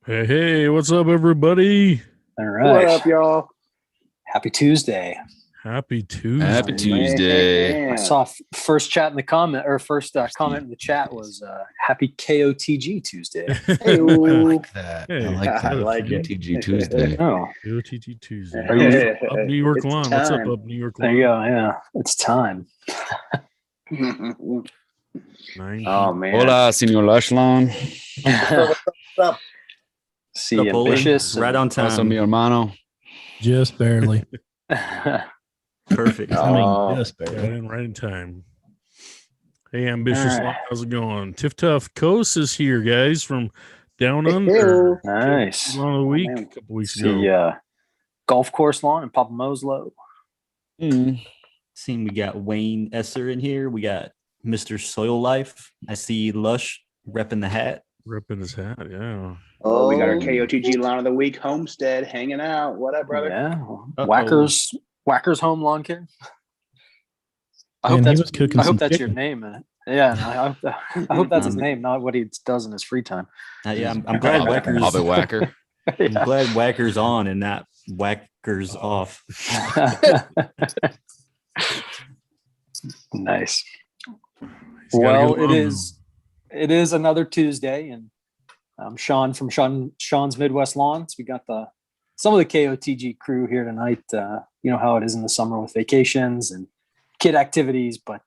Hey, what's up, everybody? All right. What up, y'all? Happy Tuesday. Happy Tuesday. Happy Tuesday. I saw first chat in the comment, or first comment in the chat was happy KOTG Tuesday. I like that. Hey, I like that. I like it. KOTG Tuesday. Oh, KOTG Tuesday. Are you- Up New York It's Lawn? What's up, time. New York there Lawn? you go. Yeah, it's time. Oh man. Hola, Senor Lush Lawn. What's up? See, Up, Olee? ambitious. Right on Also, mi time. hermano. Just barely. Perfect. Oh. Just Got barely. in right in time. Hey, ambitious All right. Lawn, how's it going? Tiff Tough Coast is here, guys, from down under. Nice. Lawn of the week man. a couple weeks ago. See, golf course lawn in Papa Moslow. Seeing we got Wayne Esser in here. We got Mr. Soil Life. I see Lush repping the hat. Ripping his hat, yeah. Oh, we got our KOTG Lawn of the Week Homestead hanging out. What up, brother? Yeah. Uh-oh. Whackers Home Lawn Care. I Man, hope he that's was cooking I hope some that's your chicken. name. Yeah, I hope that's his name, not what he does in his free time. Yeah, I'm glad Whackers. Hobbit Whacker. I'm glad Whackers on and not Whackers off. Nice. He's gotta Well, go it is another Tuesday, and Sean from Sean's Midwest Lawns. We got some of the KOTG crew here tonight. You know how it is in the summer with vacations and kid activities, but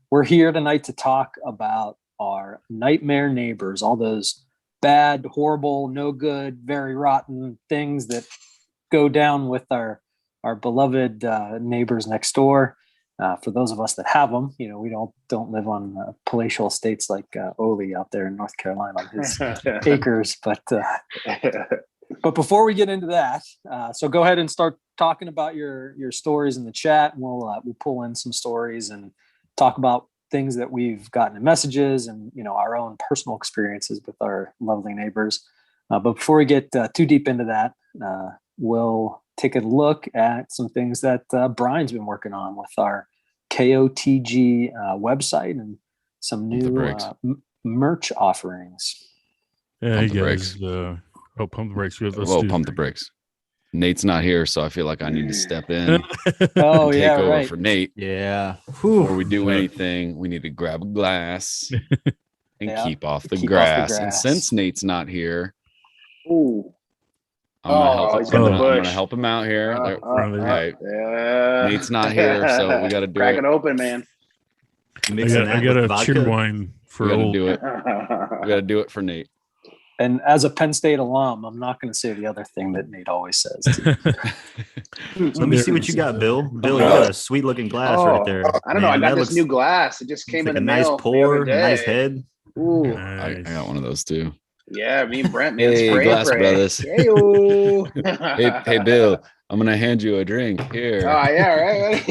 we're here tonight to talk about our nightmare neighbors, all those bad, horrible, no good, very rotten things that go down with our beloved neighbors next door. For those of us that have them, you know, we don't live on palatial estates like Olee out there in North Carolina on his acres. But before we get into that, so go ahead and start talking about your stories in the chat, and we'll pull in some stories and talk about things that we've gotten in messages and, you know, our own personal experiences with our lovely neighbors. But before we get too deep into that, we'll take a look at some things that Brian's been working on with our KOTG website and some new merch offerings. Yeah, Pump hey the guys. brakes. Pump the brakes. Let's Whoa, do pump the brakes. Nate's not here, so I feel like I need to step in Oh, and take yeah, over right. for Nate. Yeah. Before we do anything, we need to grab a glass and Yeah, keep off the keep off the grass. And grass. since Nate's not here, Ooh. I'm gonna help. he's I'm got the gonna bush. help him out here. Right. Yeah. Nate's not here, so we got to do Crack it. it open, man. Mixing I that got with a vodka. cheer wine for We got to old. do it. We got to do it for Nate. And as a Penn State alum, I'm not going to say the other thing that Nate always says. Let me see what you got, Bill. Bill, you got a sweet looking glass right there. I don't know. I Man, got that this looks new glass. It just came like in a the nice mail pour, the a other nice day. head. Ooh. I Nice. got one of those too. Yeah, me and Brent, man. Hey, spray glass pray. brothers. Hey-o. Hey, Bill, I'm gonna hand you a drink here. Oh yeah, right.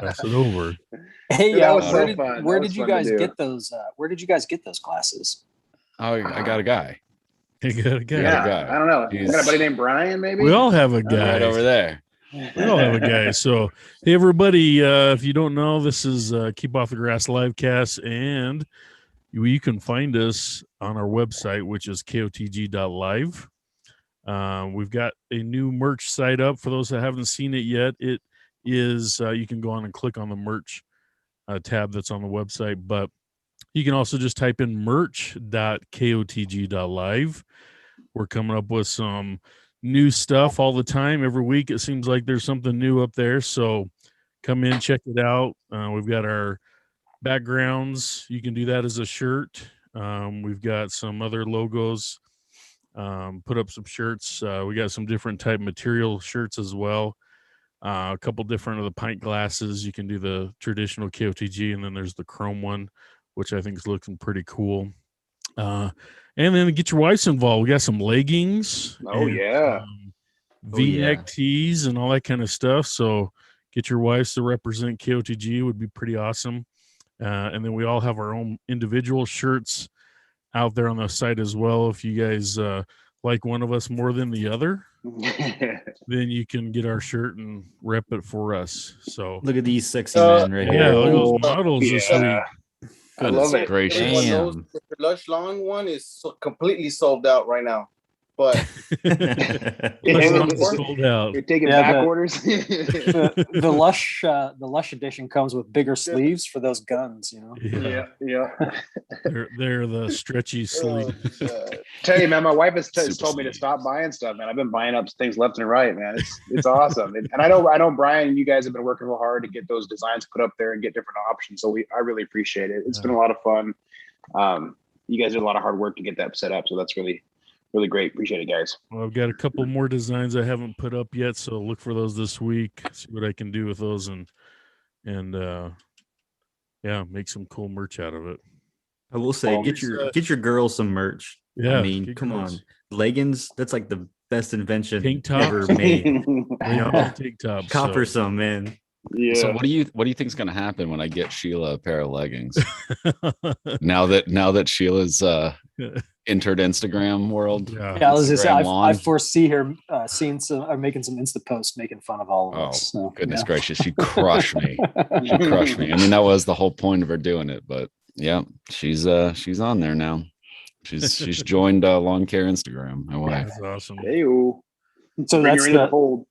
Pass it over. Hey, That was where so did, fun. where That did was you fun to guys do. get those? Where did you guys get those glasses? Oh, I got a guy You got a guy. Yeah. Yeah, guy. I don't know. He's- You got a buddy named Brian, maybe? We all have a guy. right over there. We all have a guy. So, hey, everybody, if you don't know, this is Keep Off the Grass Livecast, and you can find us on our website, which is kotg.live. We've got a new merch site up. For those that haven't seen it yet, it is, you can go on and click on the merch tab that's on the website, but you can also just type in merch.kotg.live. We're coming up with some new stuff all the time. Every week, it seems like there's something new up there. So come in, check it out. We've got our backgrounds. You can do that as a shirt. We've got some other logos. Put up some shirts. We got some different type material shirts as well. A couple different of the pint glasses. You can do the traditional KOTG, and then there's the chrome one, which I think is looking pretty cool. And then get your wives involved. We got some leggings. Oh, and, yeah. V-neck tees and all that kind of stuff. So get your wives to represent KOTG would be pretty awesome. And then we all have our own individual shirts out there on the site as well. If you guys like one of us more than the other, then you can get our shirt and rep it for us. So Look at these sexy men right yeah, here. look at those models this week. I love it. gracious. Everyone knows Damn. the Lush Lawn one is completely sold out right now. But Lush we're- Lawn is sold out. You're taking Yeah, back the- orders. The Lush edition comes with bigger sleeves for those guns. You know. Yeah, yeah. they're the stretchy sleeve. Tell you, man, my wife has Super told me to sleeve. stop buying stuff, man. I've been buying up things left and right, man. It's awesome. And I know, Brian, you guys have been working real hard to get those designs put up there and get different options. So I really appreciate it. It's been a lot of fun. You guys did a lot of hard work to get that set up. So that's really, really great. Appreciate it, guys. Well, I've got a couple more designs I haven't put up yet, so look for those this week. See what I can do with those, and yeah, make some cool merch out of it. I will say, get your girls some merch. Yeah, I mean, get come girls. on, leggings. That's like the best invention Tank top? ever made. They know. all take tops. Copper some, man. Yeah. So what do you think is going to happen when I get Sheila a pair of leggings? now that Sheila's entered Instagram world. Yeah. Yeah, I was just say, Instagram I lawn. foresee her seeing some or making some Insta posts making fun of all of Oh, us. So, goodness yeah. gracious, she crushed me. She crushed me. I mean, that was the whole point of her doing it, but yeah, she's on there now. She's joined Lawn Care Instagram. My wife. That's awesome. Hey-o. So Bring that's her into the the fold.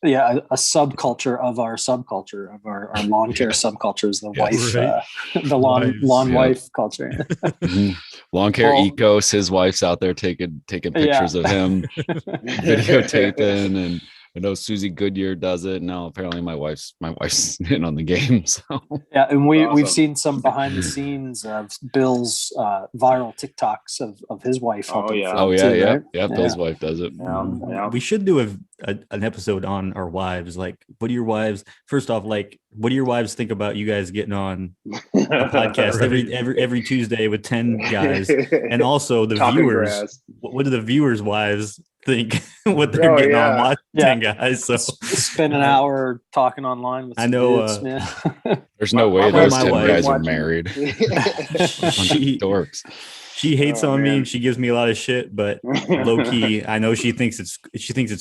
a subculture of our subculture of our lawn care subculture is the Yeah, wife, right. the lawn Wives, yeah. wife culture. Mhm. Lawn Care Well- Ecos. His wife's out there taking pictures of him, videotaping, and I know Susie Goodyear does it. Now apparently my wife's in on the game. So Yeah, and we've Awesome. seen some behind the scenes of Bill's viral TikToks of his wife. Oh, helping yeah. film oh yeah, too, yeah, right? yeah. Bill's wife does it. Yeah. We should do an episode on our wives. Like, what do your wives? First off, like, what do your wives think about you guys getting on a podcast every Tuesday with 10 guys? And also the Talking viewers. grass. What do the viewers' wives think? What they're Oh, getting on yeah. watching Yeah. 10 guys? So Spend an hour talking online with I some know, dudes, man. There's no My- way my those wife 10 watching- guys are watching. married. she Dorks. she hates Oh, on me man. and she gives me a lot of shit, but low key, I know she thinks it's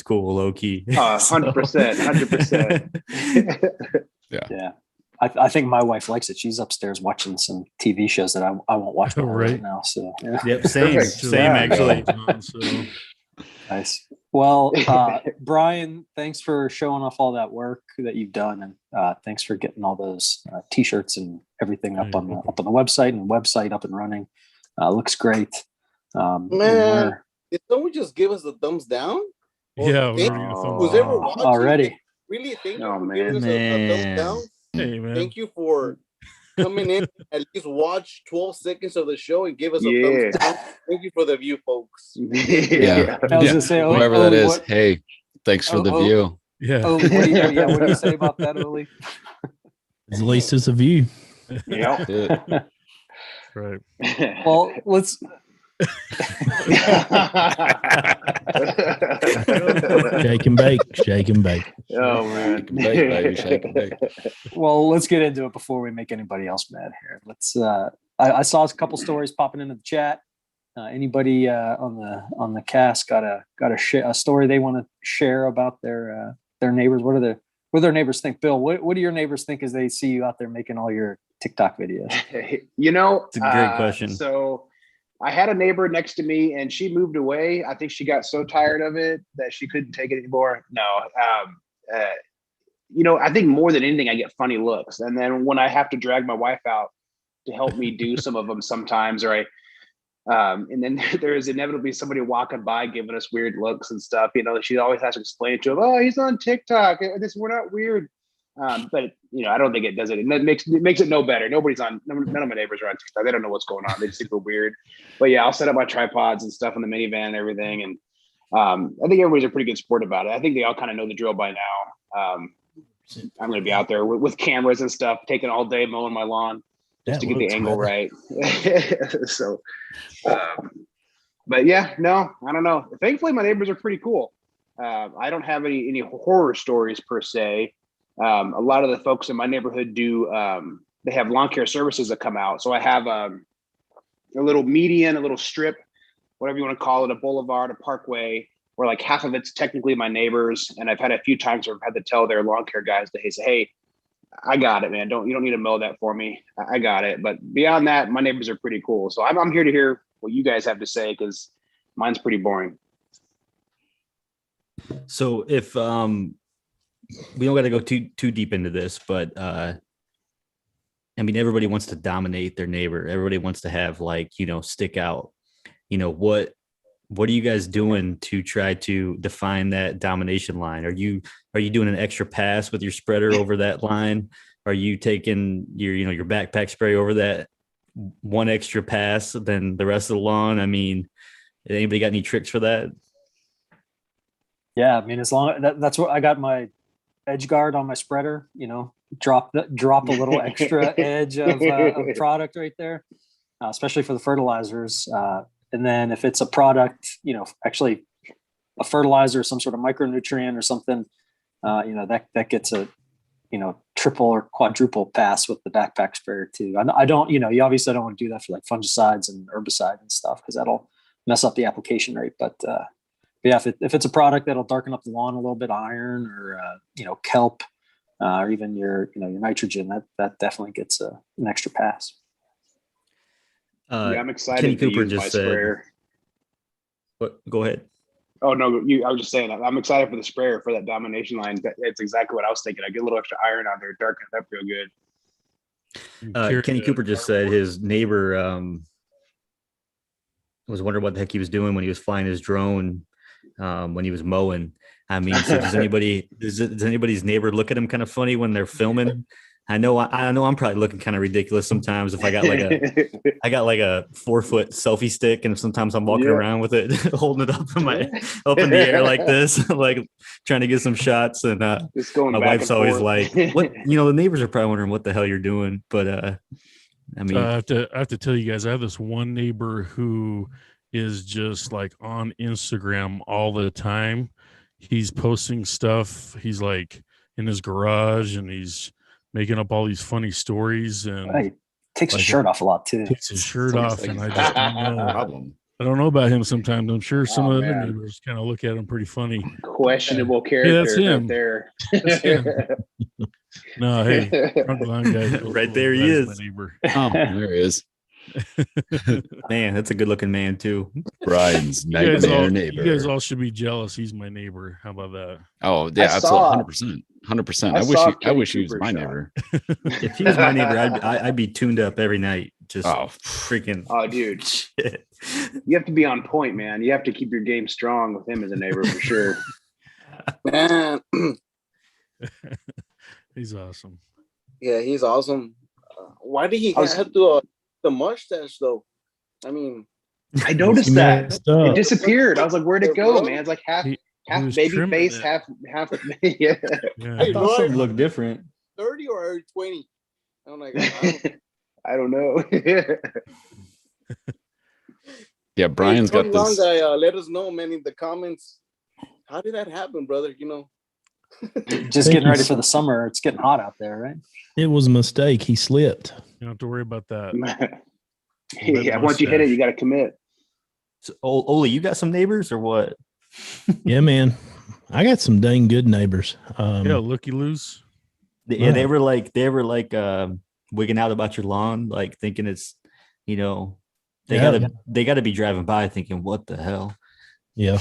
cool, low key. 100%, 100%. Yeah. I think my wife likes it. She's upstairs watching some TV shows that I won't watch with her Right. right now. So yeah, Yep, same, Perfect. same Yeah. actually. So, nice. Well, Brian, thanks for showing off all that work that you've done, and thanks for getting all those T-shirts and everything up You're on the welcome. website and website up and running. Looks great. And Man. we're Did someone just give us a thumbs down? yeah, Thank we're gonna Who's thumb ever down. watching already. really thank you Oh, for man. giving us a Man. thumbs down. Hey man, Thank you for coming in, at least watch 12 seconds of the show and give us a Yeah. thumbs down. Thank you for the view, folks. Yeah. I was Yeah. gonna say, Whoever that is, what, hey, thanks for the Oh, view. yeah. what do you say about that, Olee? At least it's a view. Yep. That's it. Right. Well, let's. Shake and bake. Shake and bake. Oh man. Shake and bake, baby, shake and bake. Well, let's get into it before we make anybody else mad here. Let's. I saw a couple stories popping into the chat. Anybody on the cast got a story they want to share about their neighbors? What do their neighbors think? Bill, what do your neighbors think as they see you out there making all your TikTok videos? You know, It's a great question. So I had a neighbor next to me and she moved away. I think she got so tired of it that she couldn't take it anymore. No. You know, I think more than anything, I get funny looks. And then when I have to drag my wife out to help me do some of them sometimes, or and then there is inevitably somebody walking by giving us weird looks and stuff. You know, she always has to explain it to him. Oh, he's on TikTok. We're not weird. But you know, I don't think it does it. And that makes it no better. None of my neighbors are on TikTok. They don't know what's going on. They just think we're weird. But yeah, I'll set up my tripods and stuff in the minivan and everything. And I think everybody's a pretty good sport about it. I think they all kind of know the drill by now. I'm going to be out there with cameras and stuff, taking all day mowing my lawn just to get the angle right. So, but yeah, no, I don't know. Thankfully, my neighbors are pretty cool. I don't have any horror stories per se. A lot of the folks in my neighborhood do. They have lawn care services that come out. So I have a little median, a little strip, whatever you want to call it, a boulevard, a parkway, where like half of it's technically my neighbors. And I've had a few times where I've had to tell their lawn care guys to say, hey, I got it, man. You don't need to mow that for me. I got it. But beyond that, my neighbors are pretty cool. So I'm here to hear what you guys have to say because mine's pretty boring. So if we don't got to go too deep into this, but I mean, everybody wants to dominate their neighbor. Everybody wants to have stick out. What are you guys doing to try to define that domination line? Are you doing an extra pass with your spreader over that line? Are you taking your backpack spray over that one extra pass than the rest of the lawn? I mean, anybody got any tricks for that? Yeah, I mean, as long that's what I got my edge guard on my spreader. Drop a little extra edge of product right there, especially for the fertilizers. And then if it's a product, actually a fertilizer, some sort of micronutrient or something, that gets a, triple or quadruple pass with the backpack sprayer too. I don't, you obviously don't want to do that for like fungicides and herbicide and stuff because that'll mess up the application rate. But yeah, if it's a product that'll darken up the lawn a little bit, iron or kelp, or even your nitrogen, that definitely gets an extra pass. I'm excited Kenny to Cooper use just my said, sprayer. What? Go ahead. Oh no, I was just saying I'm excited for the sprayer for that domination line. It's exactly what I was thinking. I get a little extra iron on there, darken it up real good. Kenny Cooper just said his neighbor was wondering what the heck he was doing when he was flying his drone when he was mowing. I mean, so does anybody's neighbor look at him kind of funny when they're filming? I know I'm probably looking kind of ridiculous sometimes if I got like a 4-foot selfie stick and sometimes I'm walking around with it, holding it up in the air like this, like trying to get some shots. And just going my wife's always like, what, the neighbors are probably wondering what the hell you're doing. But I mean, I have to tell you guys, I have this one neighbor who is just like on Instagram all the time. He's posting stuff. He's like in his garage and he's making up all these funny stories and he takes his shirt off a lot too. Takes his shirt off, and I just don't know. Problem. I don't know about him sometimes. I'm sure some of the other neighbors kind of look at him pretty funny. Questionable character. Yeah, that's him. Right there. That's him. No, hey, drunk line guy. Right there he is. My neighbor. Oh, there he is. Man, that's a good looking man too. Brian's You guys neighbor. You guys all should be jealous. He's my neighbor. How about that? Oh yeah, absolutely, 100%. I wish he was my neighbor. If he was my neighbor, I'd be tuned up every night. Just freaking. Oh, dude, shit. You have to be on point, man. You have to keep your game strong with him as a neighbor for sure. Man, He's awesome. yeah, he's awesome. Why did he have to the mustache though? I mean, I noticed that it disappeared. I was like, "Where'd it go, man?" It's like half baby face, half. Yeah. I thought something looked different. 30 or 20? I'm like, I don't know. Yeah, Brian's got this. Guy, let us know, man, in the comments. How did that happen, brother? Just getting ready for the summer. It's getting hot out there, right? It was a mistake. He slipped. You don't have to worry about that. Yeah, once you hit it, you got to commit. So, Olee, you got some neighbors or what? Yeah, man. I got some dang good neighbors. Yeah, looky loose. Yeah, they were like wigging out about your lawn, like thinking it's, they gotta be driving by thinking, what the hell? Yeah.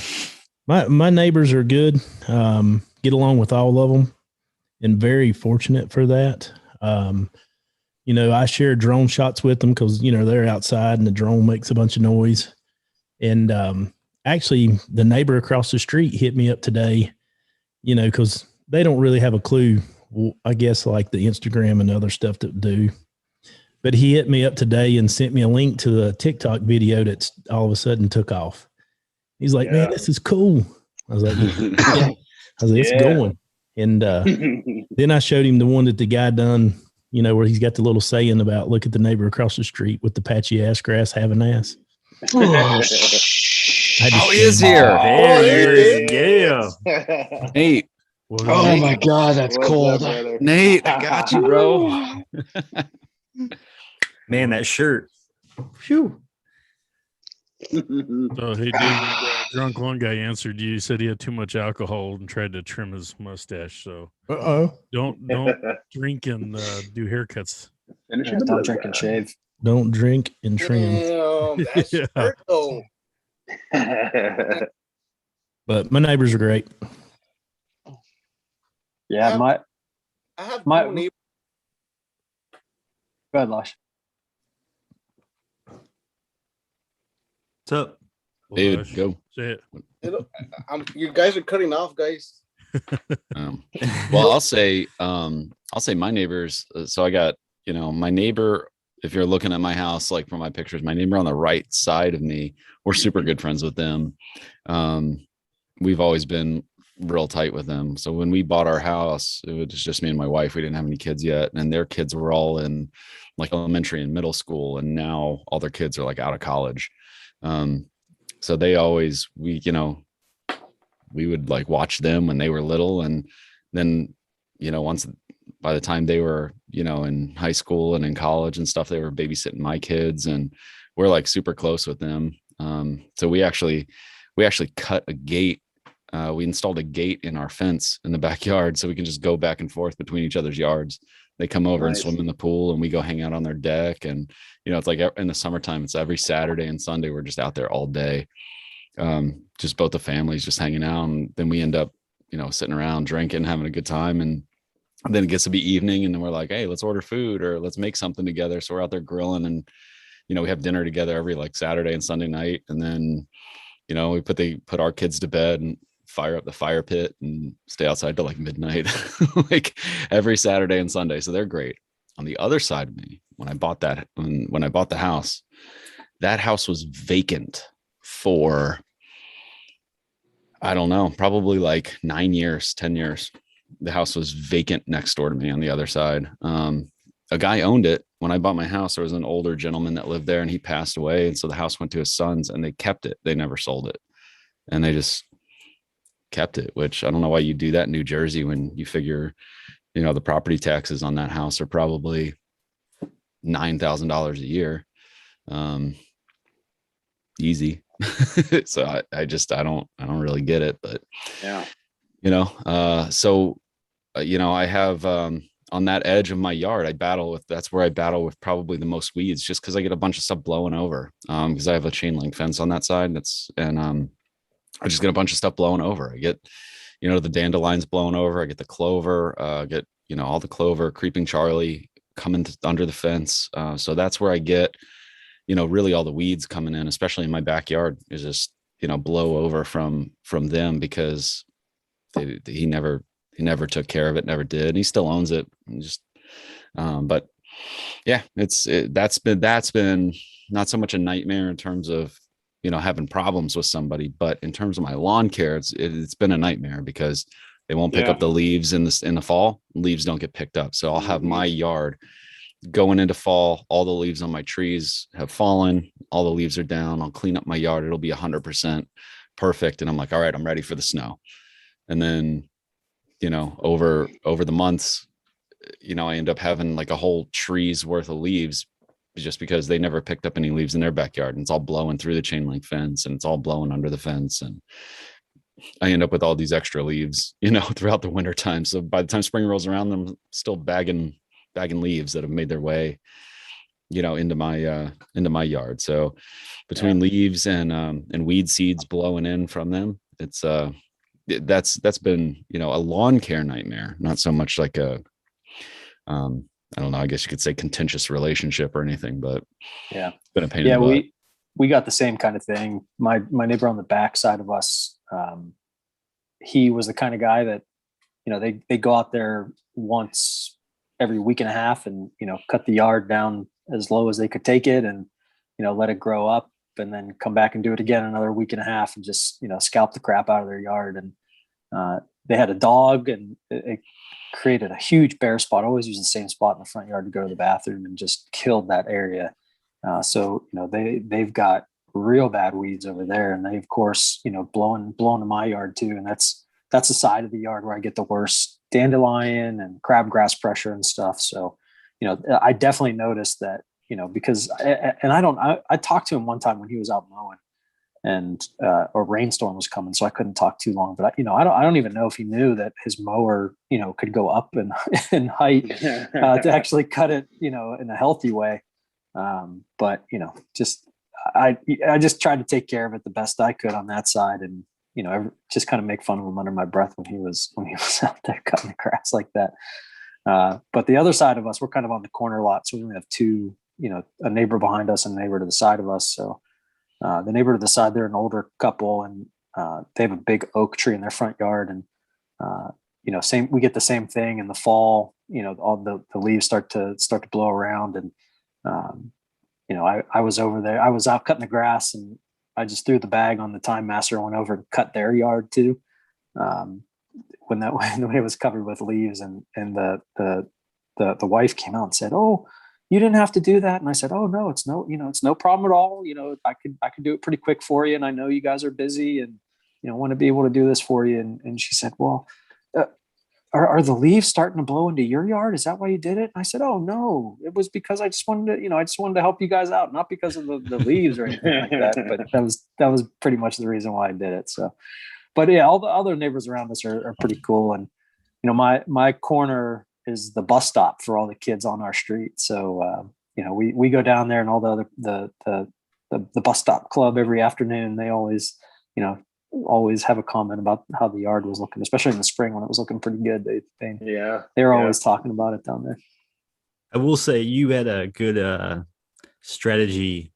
My neighbors are good. Get along with all of them and very fortunate for that. I share drone shots with them because, they're outside and the drone makes a bunch of noise. And actually, the neighbor across the street hit me up today, because they don't really have a clue, I guess, like the Instagram and other stuff that do. But he hit me up today and sent me a link to the TikTok video that's all of a sudden took off. He's like, man, this is cool. I was like, it's going. And then I showed him the one that the guy done, where he's got the little saying about look at the neighbor across the street with the patchy ass grass having ass. Oh, he is here. There he is. Yeah. Nate. Oh my God, that's cold. Nate, I got you, bro. Man, that shirt. Phew. So, hey, dude, drunk lawn guy answered you. He said he had too much alcohol and tried to trim his mustache. So don't drink and do haircuts. Finishing Yeah, the don't blue drink and guy. shave. Don't drink and trim. Damn, that's Yeah. hurt though. But my neighbors are great. Yeah, I have my- two neighbors. go ahead, Lush. What's up? David, Lush, go. say it. You guys are cutting off, guys. Well, I'll say my neighbors. So I got, my neighbor, if you're looking at my house, like from my pictures, my neighbor on the right side of me, we're super good friends with them. We've always been real tight with them. So when we bought our house, it was just me and my wife. We didn't have any kids yet. And their kids were all in like elementary and middle school. And now all their kids are like out of college. So they always, we would like watch them when they were little. And then, once by the time they were, in high school and in college and stuff, they were babysitting my kids, and we're like super close with them. So we actually cut a gate. We installed a gate in our fence in the backyard so we can just go back and forth between each other's yards. They come over and Nice. swim in the pool, and we go hang out on their deck. And, it's like in the summertime, it's every Saturday and Sunday. We're just out there all day. Just both the families just hanging out. And then we end up, sitting around drinking, having a good time. And then it gets to be evening, and then we're like, hey, let's order food or let's make something together. So we're out there grilling, and, we have dinner together every like Saturday and Sunday night. And then, we put our kids to bed and fire up the fire pit and stay outside till like midnight, like every Saturday and Sunday. So they're great. On the other side of me, when I bought the house, that house was vacant for, I don't know, probably like 9 years, 10 years. The house was vacant next door to me on the other side. A guy owned it. When I bought my house, there was an older gentleman that lived there, and he passed away. And so the house went to his sons, and they kept it. They never sold it. And they just kept it, which I don't know why you do that in New Jersey when you figure, the property taxes on that house are probably $9,000 a year. Easy. So I don't really get it, but Yeah. I have, on that edge of my yard, that's where I battle with probably the most weeds, just because I get a bunch of stuff blowing over. Because I have a chain link fence on that side. I just get a bunch of stuff blowing over. I get, the dandelions blowing over. I get the clover, get, all the clover, creeping Charlie coming under the fence. So that's where I get, really all the weeds coming in, especially in my backyard, is just, blow over from them, because he never took care of it, never did. And he still owns it. And just, but yeah, that's been not so much a nightmare in terms of, having problems with somebody, but in terms of my lawn care, it's been a nightmare, because they won't pick up the leaves in the fall. Leaves don't get picked up. So I'll have my yard going into fall. All the leaves on my trees have fallen. All the leaves are down. I'll clean up my yard. It'll be 100% perfect. And I'm like, all right, I'm ready for the snow. And then, over the months, I end up having like a whole tree's worth of leaves, just because they never picked up any leaves in their backyard, and it's all blowing through the chain link fence, and it's all blowing under the fence. And I end up with all these extra leaves, throughout the winter time. So by the time spring rolls around, I'm still bagging leaves that have made their way, into my yard. So between leaves and weed seeds blowing in from them, it's that's been, a lawn care nightmare, not so much like a, I don't know, I guess you could say contentious relationship or anything, but Yeah, it's been a pain in the butt. we got the same kind of thing. My neighbor on the back side of us, he was the kind of guy that, they go out there once every week and a half and, cut the yard down as low as they could take it, and, let it grow up, and then come back and do it again another week and a half, and just, scalp the crap out of their yard. And they had a dog, and it created a huge bare spot. Always use the same spot in the front yard to go to the bathroom, and just killed that area. So they've got real bad weeds over there, and they, of course, blowing to my yard too. And that's the side of the yard where I get the worst dandelion and crabgrass pressure and stuff. So, I definitely noticed that, because I talked to him one time when he was out mowing, and a rainstorm was coming, so I couldn't talk too long. But I don't even know if he knew that his mower, could go up in height to actually cut it, in a healthy way. But I just tried to take care of it the best I could on that side, and just kind of make fun of him under my breath when he was out there cutting the grass like that. But the other side of us, we're kind of on the corner lot, so we only have two, a neighbor behind us and a neighbor to the side of us. So the neighbor to the side, they're an older couple, and they have a big oak tree in their front yard, and we get the same thing in the fall. All the leaves start to blow around, and I was over there. I was out cutting the grass, and I just threw the bag on the Time Master and went over and cut their yard too. When it was covered with leaves, and the wife came out and said, "Oh, you didn't have to do that." And I said, "Oh no, it's no problem at all. I could do it pretty quick for you. And I know you guys are busy and, want to be able to do this for you." And she said, "Well, are the leaves starting to blow into your yard? Is that why you did it?" And I said, "Oh no, it was because I just wanted to help you guys out, not because of the leaves or anything like that." But that was pretty much the reason why I did it. So, but yeah, all the other neighbors around us are pretty cool. And, my corner is the bus stop for all the kids on our street. So, we go down there, and all the bus stop club every afternoon, they always have a comment about how the yard was looking, especially in the spring when it was looking pretty good. They're always talking about it down there. I will say you had a good strategy,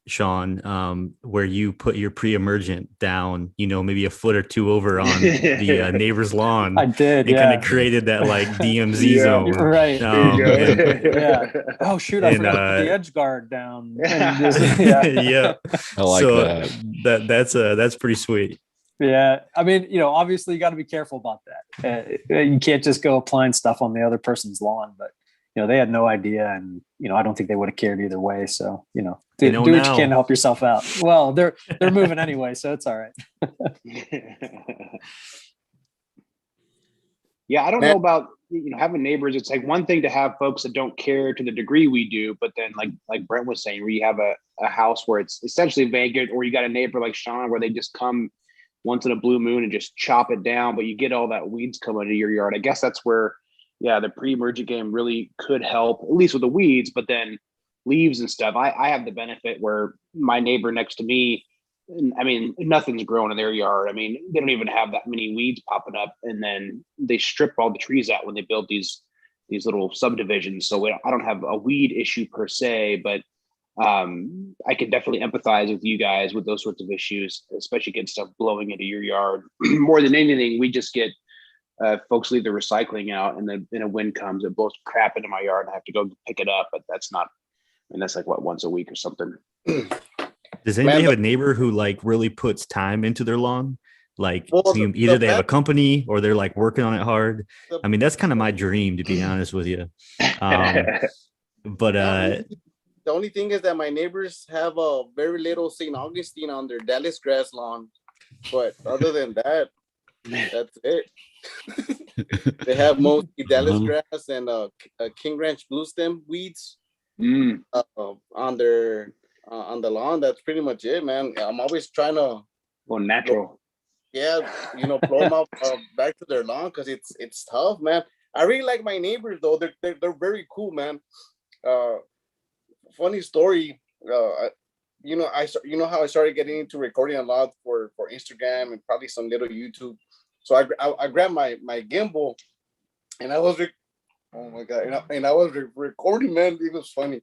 Sean, where you put your pre-emergent down, maybe a foot or two over on the neighbor's lawn. I did. It kind of created that like DMZ zone, right? Oh shoot! I forgot to put the edge guard down. Yeah. I like that. That's pretty sweet. Yeah, I mean, obviously you got to be careful about that. You can't just go applying stuff on the other person's lawn, but they had no idea, and I don't think they would have cared either way. So do what you can to help yourself out. Well, they're moving anyway, so it's all right. Yeah, I don't know about having neighbors. It's like one thing to have folks that don't care to the degree we do, but then like Brent was saying, where you have a house where it's essentially vacant, or you got a neighbor like Sean where they just come once in a blue moon and just chop it down, but you get all that weeds coming into your yard. I guess that's where the pre-emergent game really could help, at least with the weeds, but then leaves and stuff. I have the benefit where my neighbor next to me, I mean, nothing's growing in their yard. I mean, they don't even have that many weeds popping up, and then they strip all the trees out when they build these little subdivisions. So I don't have a weed issue per se, but I can definitely empathize with you guys with those sorts of issues, especially getting stuff blowing into your yard. More than anything, we just get folks leave the recycling out, and then a wind comes, it blows crap into my yard, and I have to go pick it up. But that's like once a week or something. Does anybody have a neighbor who like really puts time into their lawn? Like either they have a company or they're like working on it hard. I mean, that's kind of my dream, to be honest with you. But the only thing is that my neighbors have a very little St. Augustine on their Dallas grass lawn. But other than that, that's it. They have mostly Dallas grass and King Ranch blue stem weeds on the lawn. That's pretty much it, man. I'm always trying to go natural. Blow them out back to their lawn, because it's tough, man. I really like my neighbors though. They're very cool, man. Funny story. How I started getting into recording a lot for Instagram and probably some little YouTube. So I grabbed my gimbal, and I was oh my god, and I was recording, man. It was funny.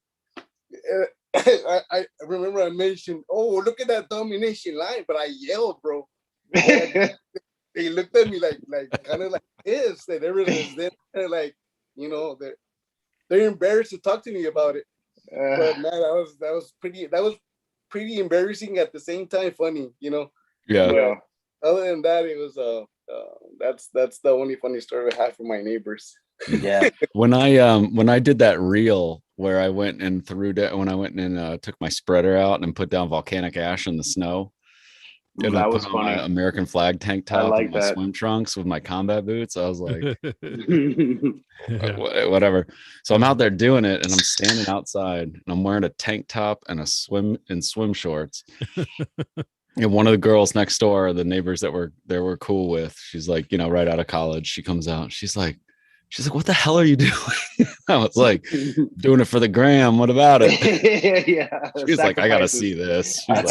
I remember I mentioned, "Oh, look at that domination line," but I yelled, bro. They looked at me like kind of like this. They never then like they're embarrassed to talk to me about it. But man, that was pretty embarrassing at the same time funny, Yeah. But other than that, it was that's the only funny story I have from my neighbors. Yeah. When I did that reel where I went and took my spreader out and put down volcanic ash in the snow. And that I was put on funny. my American flag tank top like and my that. swim trunks with my combat boots. I was like, whatever. So I'm out there doing it, and I'm standing outside, and I'm wearing a tank top and swim shorts. And one of the girls next door, the neighbors that were cool with, she's like, right out of college, she comes out. She's like, what the hell are you doing? I was like, doing it for the gram. What about it? Yeah. She's like, I gotta see this. She's like,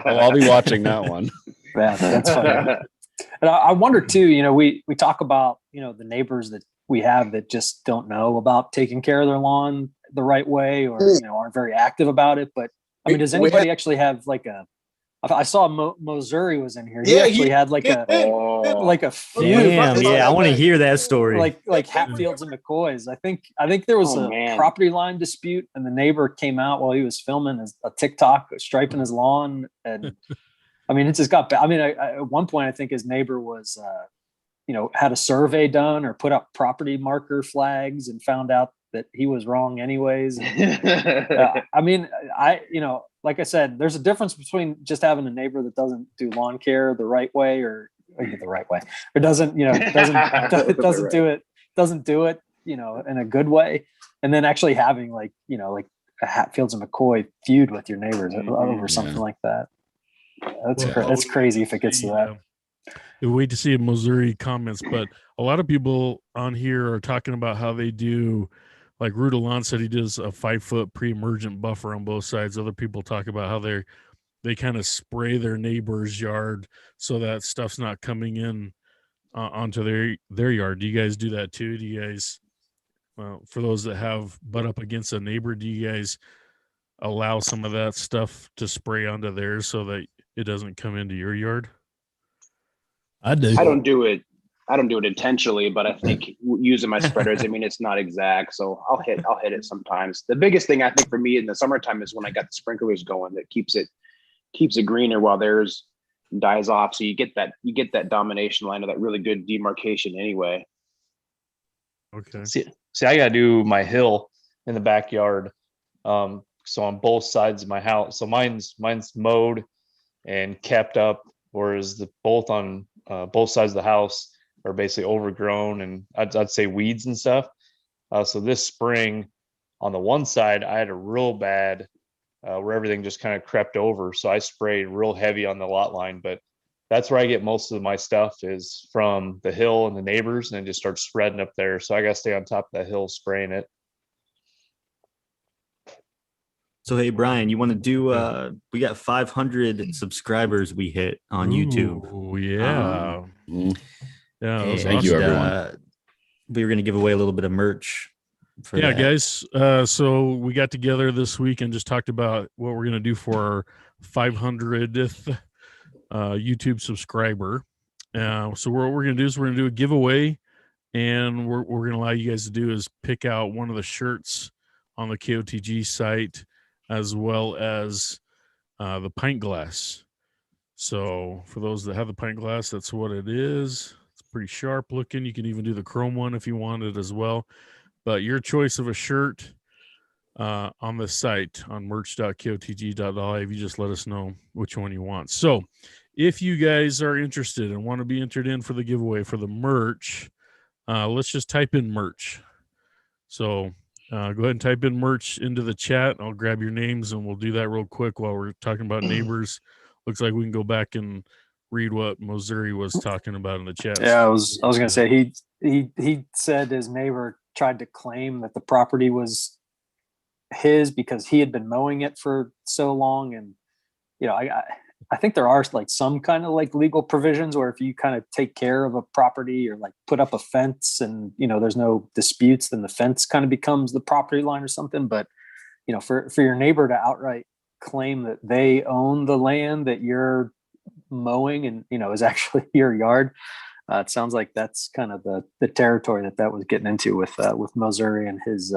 oh, I'll be watching that one. That's funny. And I wonder too, we talk about, the neighbors that we have that just don't know about taking care of their lawn the right way, or, aren't very active about it. But I mean, does anybody actually have like I saw Missouri was in here. He actually had like a feud. Damn, yeah, I want to hear that story. Like Hatfields and McCoys. I think there was a property line dispute, and the neighbor came out while he was filming a TikTok striping his lawn, and I mean, it just got bad. I mean, at one point, I think his neighbor was, had a survey done or put up property marker flags and found out that he was wrong anyways. I mean, like I said, there's a difference between just having a neighbor that doesn't do lawn care the right way or doesn't do it, in a good way. And then actually having like a Hatfields and McCoy feud with your neighbors over something like that. That's crazy if it gets to that. We wait to see Missouri comments, but a lot of people on here are talking about how they do, like Ruta Lawn said he does a 5-foot pre-emergent buffer on both sides. Other people talk about how they kind of spray their neighbor's yard so that stuff's not coming in onto their yard. Do you guys do that too? Do you guys, for those that have butt up against a neighbor, do you guys allow some of that stuff to spray onto theirs so that it doesn't come into your yard? I do. I don't do it intentionally, but I think using my spreaders, I mean, it's not exact, so I'll hit it sometimes. The biggest thing I think for me in the summertime is when I got the sprinklers going, that keeps it greener while theirs dies off. So you get that domination line of that really good demarcation anyway. Okay. See, I gotta do my hill in the backyard. So on both sides of my house. So mine's mowed and kept up, whereas both on both sides of the house are basically overgrown and I'd say weeds and stuff. So this spring on the one side, I had a real bad where everything just kind of crept over. So I sprayed real heavy on the lot line, but that's where I get most of my stuff is from the hill and the neighbors, and then just start spreading up there. So I got to stay on top of that hill spraying it. So, hey, Brian, you want to do, we got 500 subscribers we hit on YouTube. Oh, yeah. Yeah. Thank you, everyone. We were going to give away a little bit of merch. For that. Guys. So we got together this week and just talked about what we're going to do for our 500th YouTube subscriber. So what we're going to do is we're going to do a giveaway, and we're going to allow you guys to do is pick out one of the shirts on the KOTG site, as well as the pint glass. So for those that have the pint glass, that's what it is. It's pretty sharp looking. You can even do the chrome one if you want it as well. But your choice of a shirt on the site on merch.kotg.live, you just let us know which one you want. So if you guys are interested and want to be entered in for the giveaway for the merch, let's just type in merch. So go ahead and type in merch into the chat. I'll grab your names and we'll do that real quick while we're talking about neighbors. Looks like we can go back and read what Missouri was talking about in the chat. Yeah, I was gonna say he said his neighbor tried to claim that the property was his because he had been mowing it for so long, and I think there are like some kind of like legal provisions where if you kind of take care of a property or like put up a fence and there's no disputes, then the fence kind of becomes the property line or something. But for your neighbor to outright claim that they own the land that you're mowing and is actually your yard, it sounds like that's kind of the territory that was getting into with Missouri and his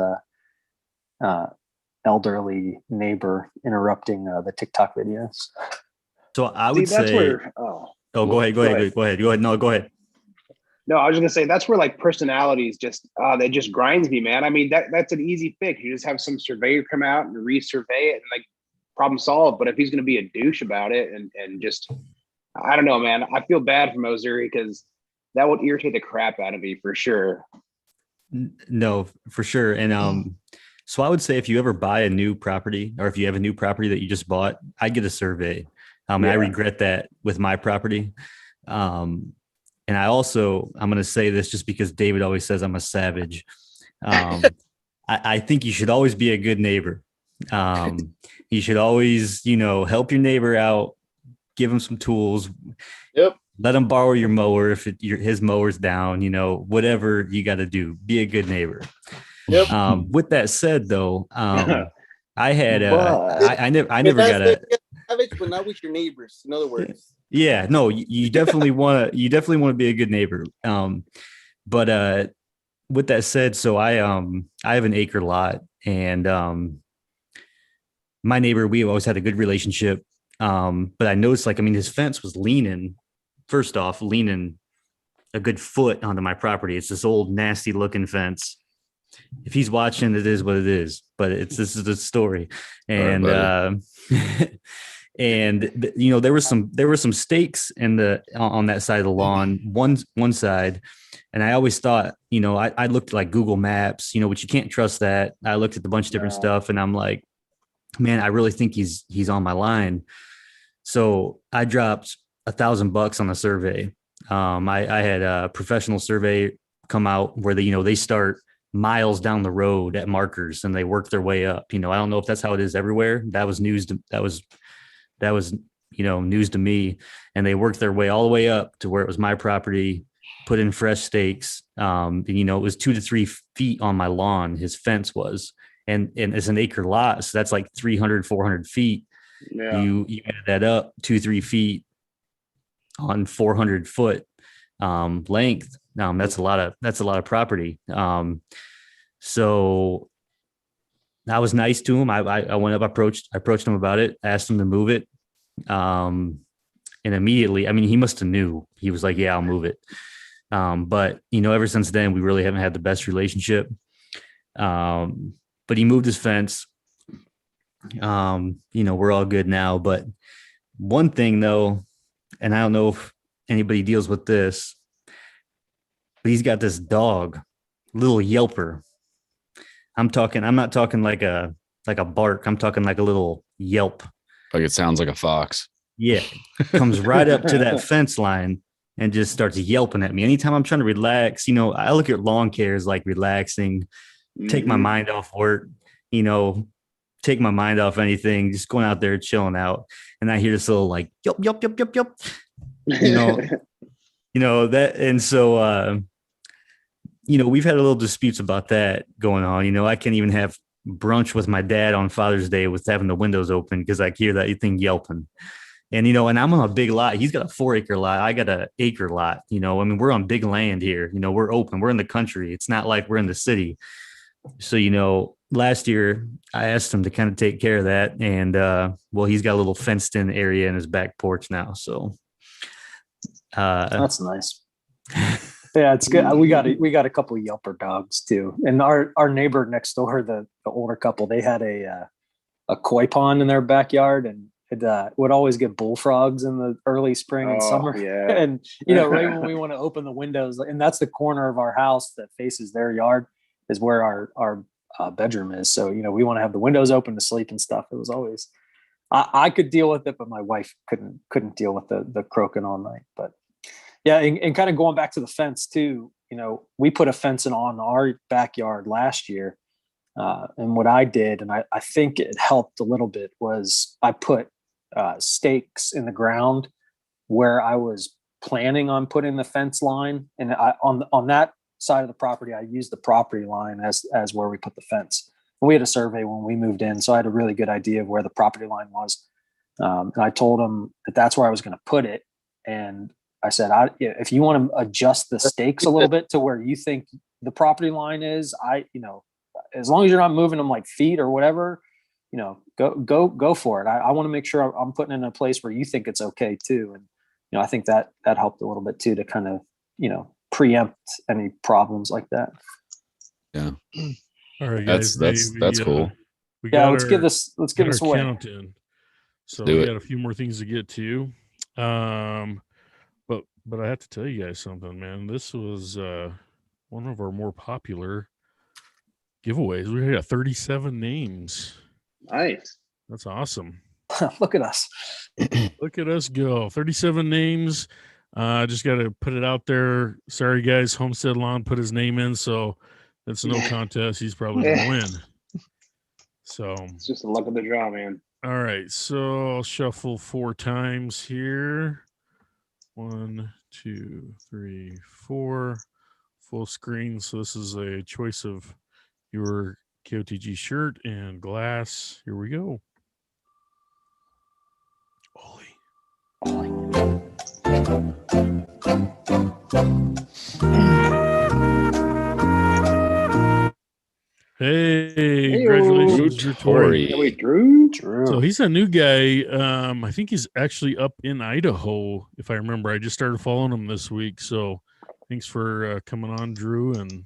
elderly neighbor interrupting the TikTok videos. So I would say, go ahead. No, go ahead. No, I was just gonna say that's where like personalities that just grinds me, man. I mean, that's an easy fix. You just have some surveyor come out and resurvey it and like problem solved. But if he's gonna be a douche about it and just, I don't know, man, I feel bad for Missouri because that would irritate the crap out of me for sure. No, for sure. And so I would say if you ever buy a new property or if you have a new property that you just bought, I get a survey. And I regret that with my property. And I'm going to say this just because David always says I'm a savage. I think you should always be a good neighbor. You should always, help your neighbor out, give him some tools. Yep. Let him borrow your mower if his mower's down, whatever you got to do. Be a good neighbor. Yep. With that said, though, I had I never got a savage, but not with your neighbors. In other words. Yeah, no, you definitely want to be a good neighbor. But with that said, so I have an acre lot, and my neighbor, we always had a good relationship. But I noticed, his fence was leaning a good foot onto my property. It's this old nasty looking fence. If he's watching, it is what it is, but this is the story. And and there were some stakes on that side of the lawn, one side. And I always thought, I looked like Google Maps, but you can't trust that. I looked at a bunch of different stuff, and I'm like, man, I really think he's on my line. So I dropped $1,000 on a survey. I had a professional survey come out where they start miles down the road at markers and they work their way up. I don't know if that's how it is everywhere. That was news to me. And they worked their way all the way up to where it was my property, put in fresh stakes. It was 2 to 3 feet on my lawn. His fence was, and it's an acre lot. So that's like 300, 400 feet. Yeah. You add that up 2-3 feet on 400 foot length. That's a lot of property. So I was nice to him. I went up, approached him about it, asked him to move it. And immediately, he must have knew. He was like, yeah, I'll move it. But ever since then, we really haven't had the best relationship. But he moved his fence. We're all good now. But one thing though, and I don't know if anybody deals with this, but he's got this dog, little yelper. I'm not talking like a bark. I'm talking like a little yelp. Like it sounds like a fox. Yeah. Comes right up to that fence line and just starts yelping at me. Anytime I'm trying to relax, I look at lawn care as like relaxing, take my mind off work, take my mind off anything, just going out there chilling out. And I hear this little like yelp, yelp, yelp, yelp, yelp. That. And so, we've had a little disputes about that going on. I can't even have brunch with my dad on Father's Day with having the windows open because I hear that thing yelping. And, and I'm on a big lot. He's got a 4-acre lot. I got an acre lot. We're on big land here. We're open. We're in the country. It's not like we're in the city. So, last year I asked him to kind of take care of that. And, he's got a little fenced in area in his back porch now. So that's nice. Yeah, it's good. We got a couple of yelper dogs too. And our neighbor next door, the older couple, they had a koi pond in their backyard, and it would always get bullfrogs in the early spring and summer. Yeah. And right when we want to open the windows, and that's the corner of our house that faces their yard, is where our bedroom is. So we want to have the windows open to sleep and stuff. It was always I could deal with it, but my wife couldn't deal with the croaking all night. But yeah, and kind of going back to the fence too, we put a fence in on our backyard last year. And what I did, and I think it helped a little bit, was I put stakes in the ground where I was planning on putting the fence line. And on that side of the property, I used the property line as where we put the fence. And we had a survey when we moved in, so I had a really good idea of where the property line was. And I told them that that's where I was going to put it. And I said, if you want to adjust the stakes a little bit to where you think the property line is, as long as you're not moving them like feet or whatever, go for it. I want to make sure I'm putting it in a place where you think it's okay too. And, I think that helped a little bit too, to kind of, preempt any problems like that. Yeah. All right, guys. That's cool. Let's give this away. Count in. So we got a few more things to get to. But I have to tell you guys something, man. This was one of our more popular giveaways. We got 37 names. Nice. That's awesome. Look at us. Look at us go. 37 names. Just got to put it out there. Sorry, guys. Homestead Lawn put his name in, so it's no contest. He's probably going to win. So It's just the luck of the draw, man. all right. So I'll shuffle 4 times here. 1, 2, 3, 4. Full screen. So this is a choice of your KOTG shirt and glass. Here we go. Olee. Hey, congratulations, Drew Torrey. Hey, wait, Drew. So he's a new guy. I think he's actually up in Idaho, if I remember. I just started following him this week. So thanks for coming on, Drew, and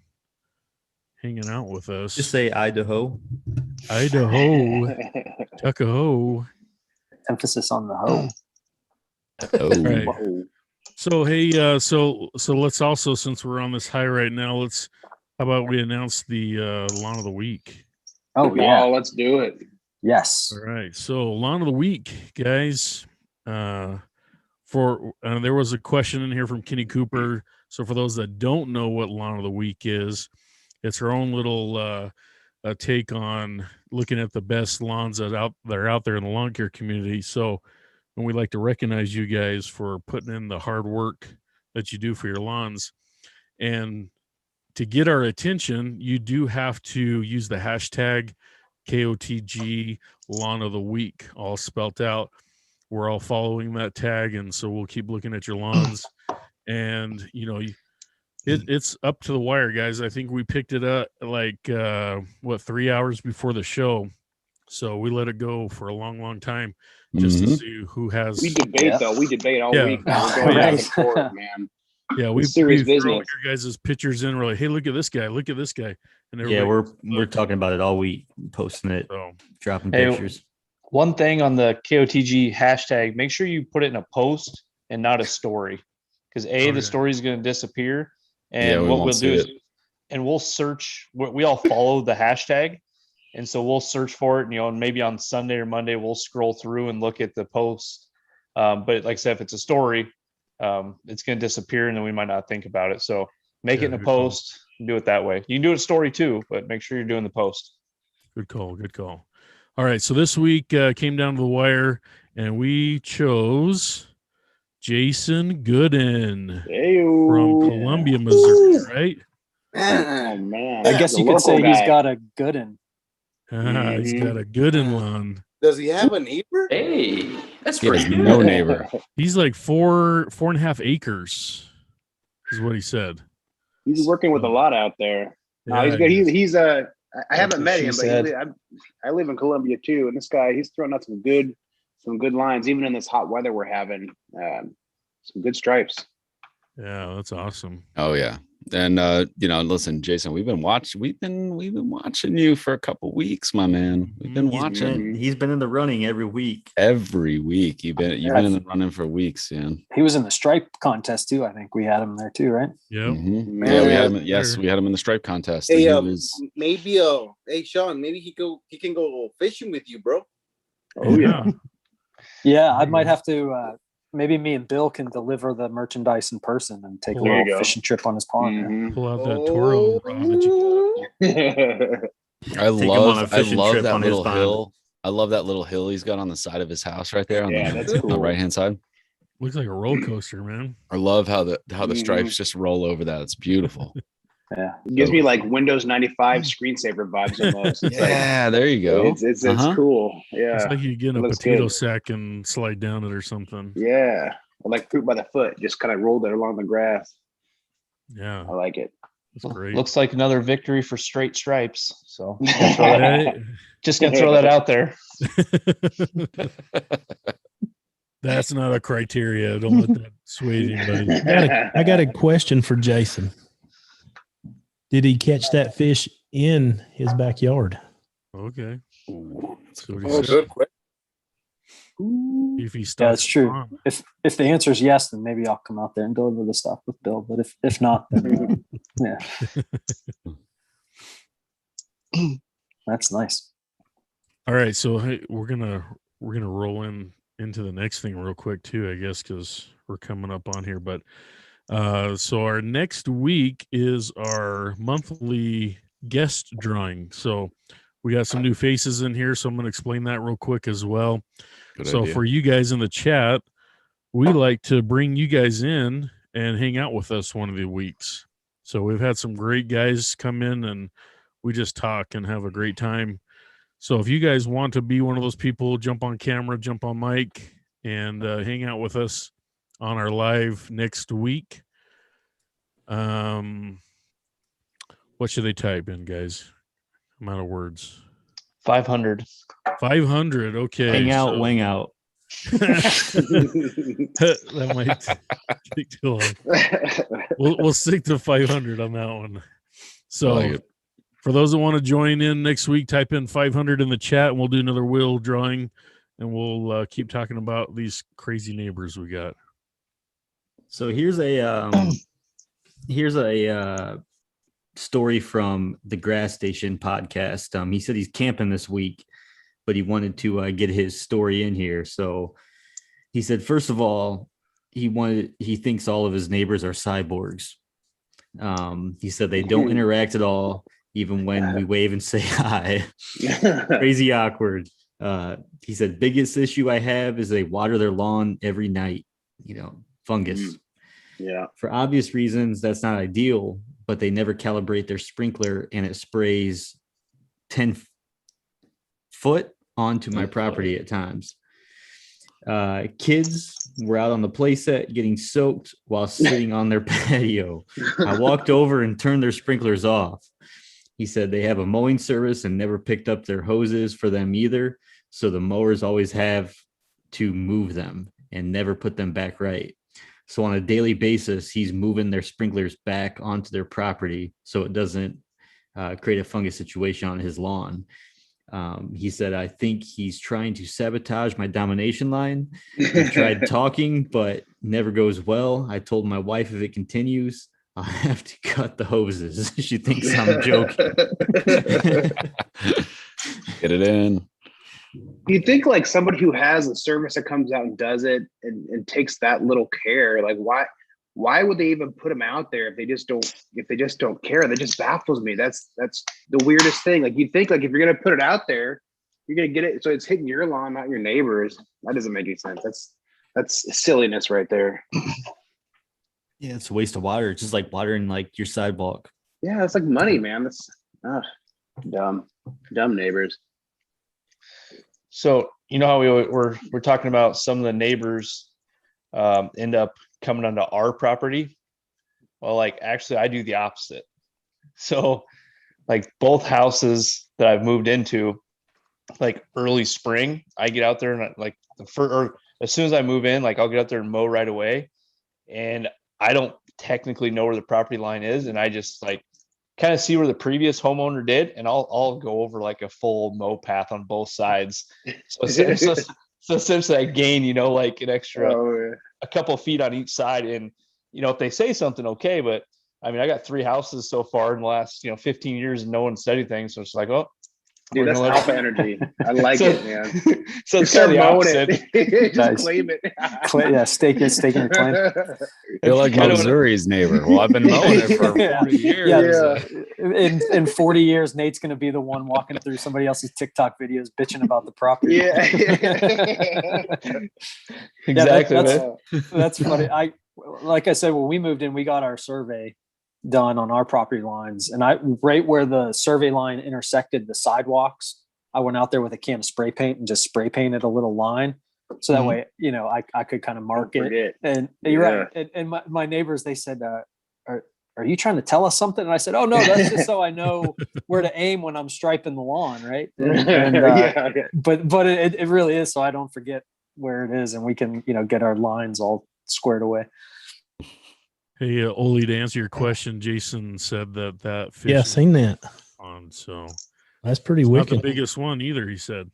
hanging out with us. Just say Idaho. Idaho. Tuckahoe. Emphasis on the hoe. Right. So hey, so let's also, since we're on this high right now, how about we announce the lawn of the week? Oh yeah, let's do it. Yes. All right. So lawn of the week, guys. There was a question in here from Kenny Cooper. So for those that don't know what lawn of the week is, it's our own little take on looking at the best lawns that are out there in the lawn care community. So, and we like to recognize you guys for putting in the hard work that you do for your lawns. And to get our attention, you do have to use the hashtag KOTG lawn of the week, all spelt out. We're all following that tag. And so we'll keep looking at your lawns. And, it's up to the wire, guys. I think we picked it up like 3 hours before the show. So we let it go for a long, long time just to see who has. We debate though. We debate all week. We're going back and forth, man. Yeah, we serious throw business. your guys' pictures in. We're like, hey, look at this guy. Look at this guy. And Yeah, we're talking about it all week, posting it, dropping pictures. One thing on the KOTG hashtag, make sure you put it in a post and not a story, because the story is going to disappear. And what we'll do is, and we'll search. We all follow the hashtag, and so we'll search for it. And maybe on Sunday or Monday we'll scroll through and look at the post. But like I said, if it's a story, it's going to disappear, and then we might not think about it. So make it in a post and do it that way. You can do it a story too, but make sure you're doing the post. Good call. Good call. All right. So this week came down to the wire, and we chose Jason Gooden from Columbia, Missouri, right? Oh man! I guess you could say he's got a Gooden. He's got a Gooden lawn. Does he have a neighbor? Hey, that's He has pretty no neighbor. He's like 4.5 acres, is what he said. He's working with a lot out there. No, he's good. He's I haven't met him, but I live in Columbia too, and this guy, he's throwing out some good lines, even in this hot weather we're having. Some good stripes. Yeah, that's awesome. Oh yeah. And listen, Jason, we've been watching you for a couple weeks, my man. We've been watching. He's been in the running every week. Every week. You've been in the running for weeks, man. He was in the stripe contest too. I think we had him there too, right? Yep. Mm-hmm. Yeah, we had him. Yes, we had him in the stripe contest. Hey, hey Sean, maybe he can go fishing with you, bro. Oh yeah. Yeah, I might have to. Maybe me and Bill can deliver the merchandise in person and take a little fishing trip on his pond. Mm-hmm. Pull out that Toro rod that you got. I love that little hill. I love that little hill he's got on the side of his house right there on the right hand side. Looks like a roller coaster, man. I love how the stripes just roll over that. It's beautiful. Yeah, it gives me like Windows 95 screensaver vibes almost. It's there you go. It's cool. Yeah, it's like you get in a potato sack and slide down it or something. Yeah, or like fruit by the foot, just kind of rolled it along the grass. Yeah, I like it. It's great. Looks like another victory for straight stripes. So just gonna throw that out there. That's not a criteria. Don't let that sway anybody. I got a question for Jason. Did he catch that fish in his backyard? Okay. So Good question. if he stops, that's true. If the answer is yes, then maybe I'll come out there and deliver the stuff with Bill. But if not, then yeah, that's nice. All right, so hey, we're gonna we're gonna roll into the next thing real quick too, I guess, because we're coming up on here. But so our next week is our monthly guest drawing. So we got some new faces in here, so I'm gonna explain that real quick as well. Good So idea. for you guys in the chat, we like to bring you guys in and hang out with us one of the weeks. So we've had some great guys come in and we just talk and have a great time. So if you guys want to be one of those people, jump on camera, jump on mic, and hang out with us on our live next week. What should they type in, guys? I'm out of words. 500. 500. Okay. Hang out, wing out. That might take too long. We'll stick to 500 on that one. So like it. For those that want to join in next week, type in 500 in the chat and we'll do another wheel drawing and we'll keep talking about these crazy neighbors we got. So here's a story from the Grass Station podcast. He said he's camping this week, but he wanted to get his story in here. So he said, first of all, he thinks all of his neighbors are cyborgs. He said they don't interact at all, even when we wave and say hi. Crazy awkward. He said, biggest issue I have is they water their lawn every night, fungus. Yeah. For obvious reasons, that's not ideal, but they never calibrate their sprinkler and it sprays 10 foot onto my property at times. Kids were out on the play set getting soaked while sitting on their patio. I walked over and turned their sprinklers off. He said they have a mowing service and never picked up their hoses for them either. So the mowers always have to move them and never put them back right. So on a daily basis, he's moving their sprinklers back onto their property so it doesn't create a fungus situation on his lawn. He said, I think he's trying to sabotage my domination line. He tried talking, but never goes well. I told my wife if it continues, I'll have to cut the hoses. She thinks I'm joking. Get it in. You think like somebody who has a service that comes out and does it and takes that little care, like why would they even put them out there if they just don't care? That just baffles me. That's the weirdest thing. Like you think like if you're gonna put it out there, you're gonna get it so it's hitting your lawn, not your neighbors. That doesn't make any sense. That's silliness right there. Yeah, it's a waste of water. It's just like watering like your sidewalk. Yeah, it's like money, man. That's dumb neighbors. So how we're talking about some of the neighbors end up coming onto our property. Well, like actually I do the opposite. So like both houses that I've moved into, like early spring, I get out there and like or as soon as I move in, like I'll get out there and mow right away. And I don't technically know where the property line is. And I just like kind of see where the previous homeowner did. And I'll go over like a full mow path on both sides. So essentially I gain, like an extra, a couple of feet on each side. And, if they say something, okay. But I mean, I got 3 houses so far in the last, 15 years and no one said anything. So it's like, oh, dude, that's alpha energy. I like it, man. So it's kind of the opposite. Just Nice. claim it. Yeah, stake your claim. You're like Missouri's neighbor. Well, I've been mowing it for 40 years. Yeah. In 40 years, Nate's going to be the one walking through somebody else's TikTok videos bitching about the property. Yeah. Exactly. That's funny. Like I said, when we moved in, we got our survey done on our property lines, and right where the survey line intersected the sidewalks, I went out there with a can of spray paint and just spray painted a little line, so that way I could kind of mark it. And you're right. And my neighbors, they said, "Are you trying to tell us something?" And I said, "Oh no, that's just so I know where to aim when I'm striping the lawn, right?" But it really is so I don't forget where it is, and we can get our lines all squared away. Hey, Olee, to answer your question, Jason said that fish. Yeah, seen that. On, so that's pretty it's wicked. not the biggest one either, he said.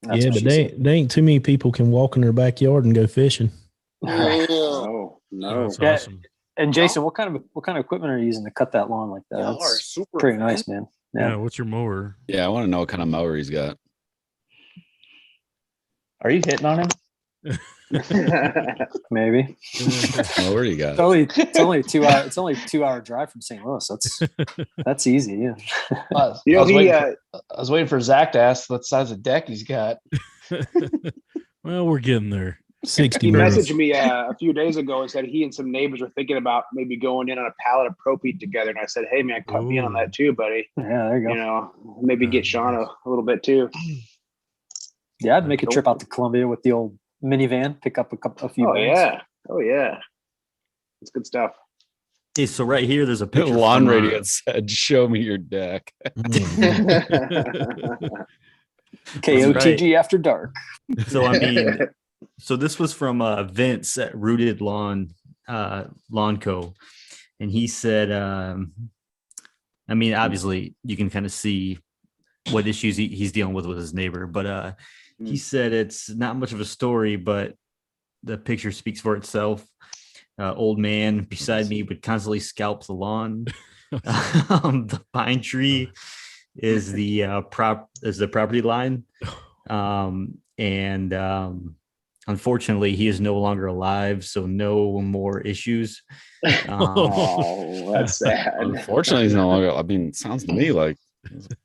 That's but they ain't too many people can walk in their backyard and go fishing. No. That's Yeah. awesome. And Jason, what kind of equipment are you using to cut that lawn like that? Y'all That's are super pretty nice, man. Yeah, what's your mower? Yeah, I want to know what kind of mower he's got. Are you hitting on him? Maybe. Well, where you got? It's only a 2 hour. It's only a 2 hour drive from St. Louis. That's easy. Yeah. I You know, was waiting for Zach to ask what size of deck he's got. Well, we're getting there. 60 He minutes. messaged me a few days ago and said he and some neighbors were thinking about maybe going in on a pallet of propane together. And I said, hey man, cut me in on that too, buddy. Yeah, there you go. You know, maybe get Sean a little bit too. Yeah, I'd make a trip out to Columbia with the old minivan, pick up a few. Oh bags. yeah, it's good stuff. Hey, so right here, there's a The picture. lawn from, radio said, "Show me your deck." KOTG after dark. So I mean, so this was from Vince at Rooted Lawn Co, and he said, I mean, obviously you can kind of see what issues he's dealing with his neighbor, but he said it's not much of a story, but the picture speaks for itself. Old man beside me would constantly scalp the lawn. The pine tree is the property line, and unfortunately he is no longer alive, so no more issues. Oh, that's sad. Unfortunately, he's no longer. I mean, it sounds to me like it's a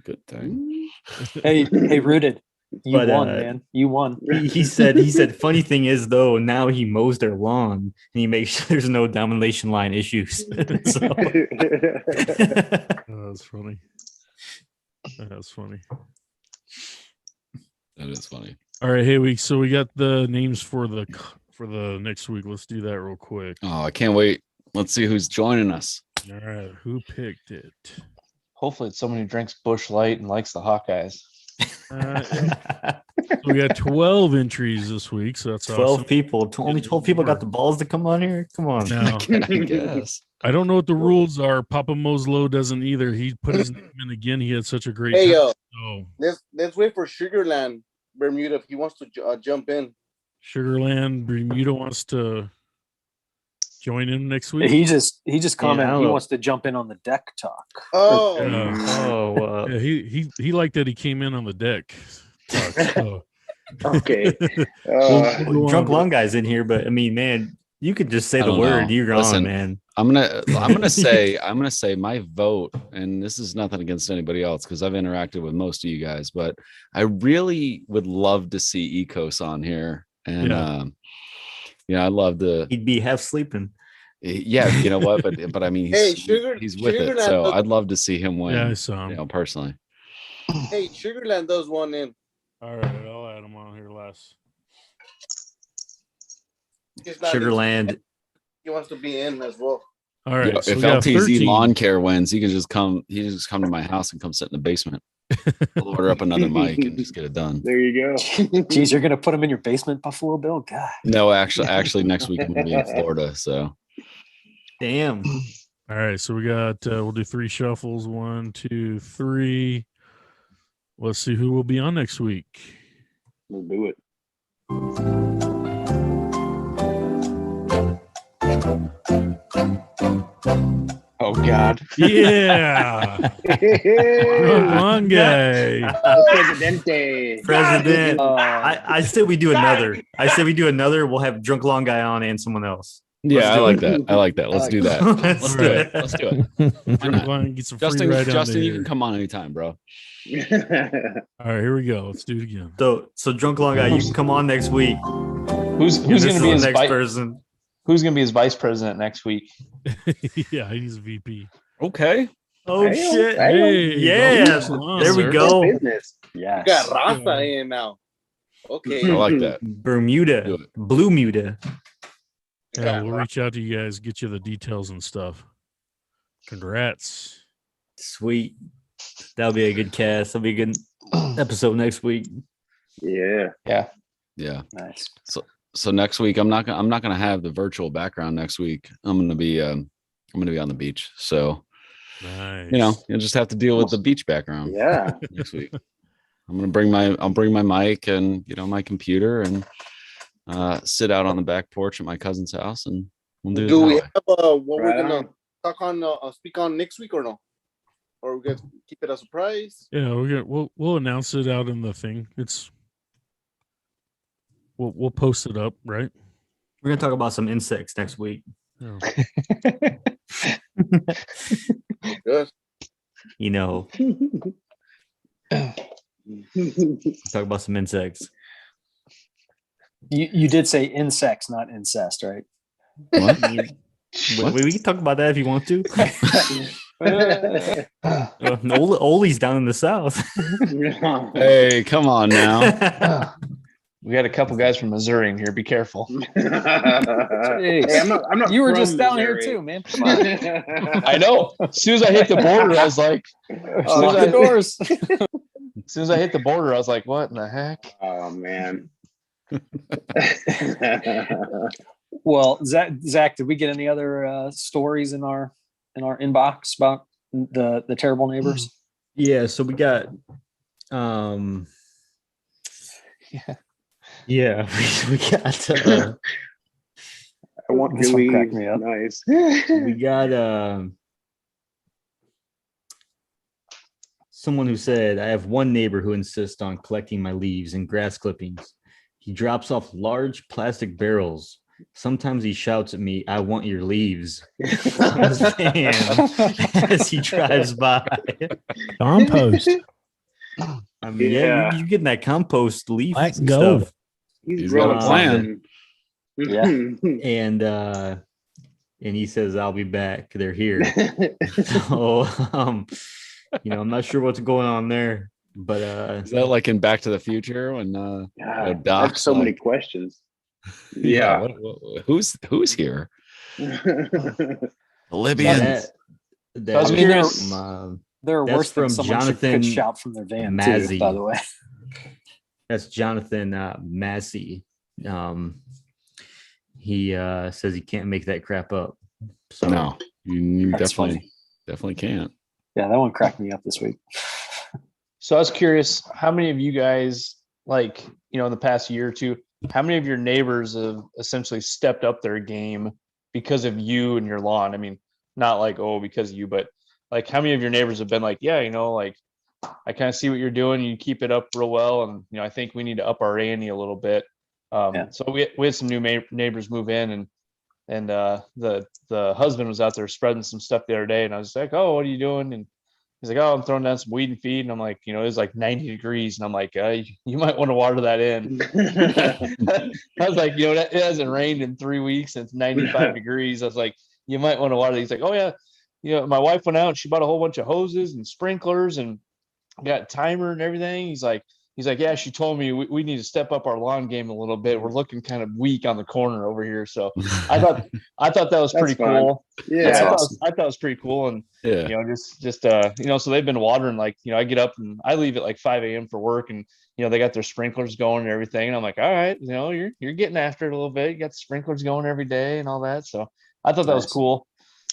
good thing. Hey, Rooted. You won, man. You won. He said, funny thing is though, now he mows their lawn and he makes sure there's no domination line issues. So. Oh, that's funny. That's funny. That is funny. All right, hey, we got the names for the next week. Let's do that real quick. Oh, I can't wait. Let's see who's joining us. All right, who picked it? Hopefully it's someone who drinks Bush Light and likes the Hawkeyes. So we got 12 entries this week, so that's 12 awesome. people. Only 12 people got the balls to come on here. Come on. Now, Yes. I don't know what the rules are. Papa Moslow doesn't either. He put his name in again. He had such a great Hey, time. So let's wait for Sugarland Bermuda if he wants to jump in. Sugarland Bermuda wants to join in next week. He just commented he know. wants to jump in on the deck talk. Oh, Yeah, he liked that he came in on the deck. So. Okay. Drunk Lawn Guy's in here, but I mean, man, you could just say the word. You're gone, Listen, man. I'm gonna say my vote, and this is nothing against anybody else because I've interacted with most of you guys, but I really would love to see Ecos on here, and I'd love to. He'd be half sleeping. Yeah, you know what? But I mean, he's with it, so I'd love to see him win. Yeah, I saw him. You know, personally. hey, Sugarland does one in. All right, I'll add him on here last. He's not Sugarland. He wants to be in as well. All right. If LTZ Lawn Care wins, he can just come. He can just come to my house and come sit in the basement. We'll order up another mic and just get it done. There you go. Jeez, you're gonna put him in your basement, Buffalo Bill? God. No, actually, next week I'm gonna be in Florida. So, Damn. All right, so we got we'll do 3 shuffles. 1, 2, 3. Let's see who will be on next week. We'll do it. Oh God. Yeah. Long guy. Presidente. President. I say we do another. We'll have Drunk Lawn Guy on and someone else. yeah, I like that. Let's do that. Let's do it. Let's do it. Why not? Get some free Justin, ride Justin, you down can come on anytime, bro. All right, here we go. Let's do it again. So Drunk Lawn Guy, you can come on next week. Who's This going is to be the his next person? Who's going to be his vice president next week? Yeah, he's VP. Okay. Oh Hey, shit! Hey, Yeah, go there we sir. go. Business. You got Yes. Rafa in now. Okay. I like that. Do Bermuda, it. Blue Muda. Yeah, we'll reach out to you guys, get you the details and stuff. Congrats. Sweet. That'll be a good cast. That'll be a good episode next week. Yeah. Yeah. Yeah. Nice. So next week I'm not gonna have the virtual background next week. I'm gonna be on the beach. So Nice. you'll just have to deal with the beach background. Yeah. Next week. I'll bring my mic and my computer and sit out on the back porch at my cousin's house and we'll do Do it. we that way. have what Right we're gonna on. talk on speak on next week or no? Or we gonna keep it a surprise? Yeah, we'll announce it out in the thing. It's We'll post it up, right? We're gonna talk about some insects next week. Oh. Good. You know, talk about some insects. You did say insects, not incest, right? What? We can talk about that if you want to. Ole's down in the south. Hey, come on now. We got a couple guys from Missouri in here. Be careful. Hey, I'm not. You were from just down here Missouri. too, man. Come on. I know. As soon as I hit the border, I was like, Lock the doors. as soon as I hit the border, I was like, what in the heck? Oh man. Well, Zach, did we get any other stories in our inbox about the terrible neighbors? Yeah, so we got yeah, we got I want This to one cracked leave. me up. Nice. we got someone who said, I have one neighbor who insists on collecting my leaves and grass clippings. He drops off large plastic barrels. Sometimes he shouts at me, I want your leaves from his van as he drives by. Compost. I mean, yeah, you getting that compost leaf Black and gold. stuff. He's got a growing plan. something. And he says, I'll be back. They're here. So I'm not sure what's going on there, but Is that like in Back to the Future when God, I have Doc's so many like, questions. yeah, Yeah. who's here? that, Libyans. that I was curious. They're That's worse than from someone Jonathan could shout from their van Mazzy. too, by the way. That's Jonathan Massey. He says he can't make that crap up. So No, you That's definitely can't. Yeah, that one cracked me up this week. So I was curious, how many of you guys, like, in the past year or two, how many of your neighbors have essentially stepped up their game because of you and your lawn? I mean, not like, oh, because of you, but like how many of your neighbors have been like, yeah, like I kind of see what you're doing. You keep it up real well. And, I think we need to up our ante a little bit. So we had some new neighbors move in and the husband was out there spreading some stuff the other day. And I was like, oh, what are you doing? And he's like, oh, I'm throwing down some weed and feed. And I'm like, it was like 90 degrees. And I'm like, you might want to water that in. I was like, it hasn't rained in 3 weeks. And it's 95 degrees. I was like, you might want to water. He's like, oh yeah. My wife went out and she bought a whole bunch of hoses and sprinklers and got timer and everything. He's like, yeah, she told me we need to step up our lawn game a little bit. We're looking kind of weak on the corner over here. So I thought that was pretty cool. Yeah, That's I awesome. I thought it was pretty cool. And Yeah. so they've been watering, like, I get up and I leave at like 5 a.m. for work and, they got their sprinklers going and everything. And I'm like, all right, you're getting after it a little bit. You got the sprinklers going every day and all that. So I thought that was cool.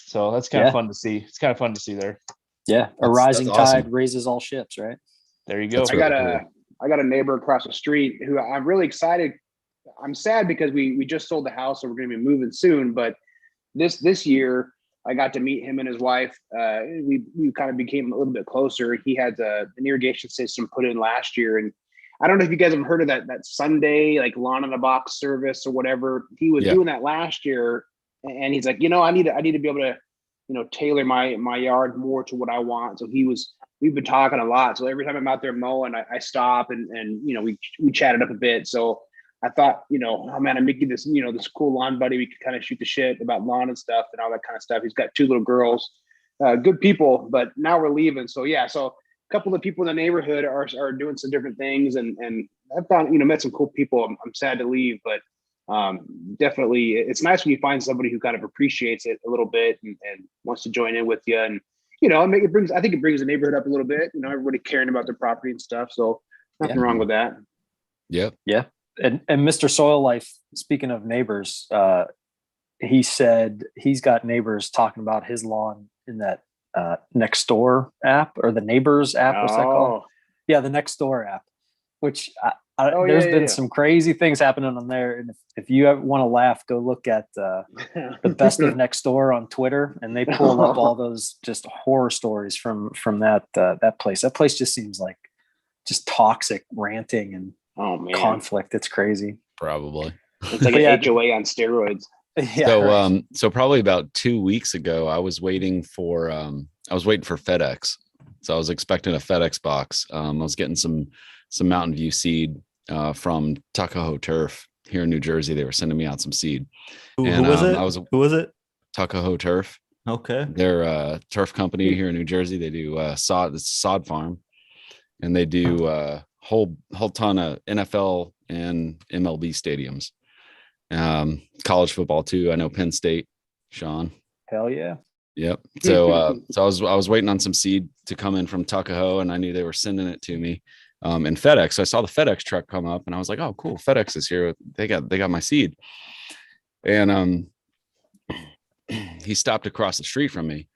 So that's kind of fun to see. It's kind of fun to see there. Yeah. A rising that's awesome. tide raises all ships, right? There you go. I got a neighbor across the street who I'm really excited. I'm sad because we just sold the house, so we're going to be moving soon. But this year, I got to meet him and his wife. We kind of became a little bit closer. He had an irrigation system put in last year, and I don't know if you guys have heard of that Sunday like lawn in a box service or whatever. He was doing that last year, and he's like, I need to be able to, tailor my yard more to what I want. So we've been talking a lot. So every time I'm out there mowing, I stop and we chatted up a bit. So I thought, oh man, I'm making this, this cool lawn buddy. We could kind of shoot the shit about lawn and stuff and all that kind of stuff. He's got 2 little girls, good people, but now we're leaving. So yeah, so a couple of people in the neighborhood are doing some different things and I've found, met some cool people. I'm sad to leave, but definitely it's nice when you find somebody who kind of appreciates it a little bit and wants to join in with you. And I think it brings the neighborhood up a little bit, everybody caring about their property and stuff. So nothing wrong with that. Yep. Yeah. And Mr. Soil Life, speaking of neighbors, he said he's got neighbors talking about his lawn in that Next Door app or the Neighbors app. What's that called? Yeah, the Next Door app, which there's been some crazy things happening on there. And if you want to laugh, go look at the Best of Next Door on Twitter, and they pull up all those just horror stories from that place. That place just seems like just toxic ranting and conflict. It's crazy. Probably. It's like But yeah. an HOA on steroids. Yeah. So right. so probably about 2 weeks ago, I was waiting for FedEx. So I was expecting a FedEx box. I was getting some Mountain View seed from Tuckahoe Turf here in New Jersey. They were sending me out some seed. Who And was it? Who was it? Tuckahoe Turf. Okay. They're a turf company here in New Jersey. They do sod farm, and they do whole ton of NFL and MLB stadiums. College football too. I know Penn State, Sean. Hell yeah. Yep. So I was waiting on some seed to come in from Tuckahoe, and I knew they were sending it to me. And FedEx. So I saw the FedEx truck come up, and I was like, "Oh, cool! FedEx is here. They got my seed." And he stopped across the street from me.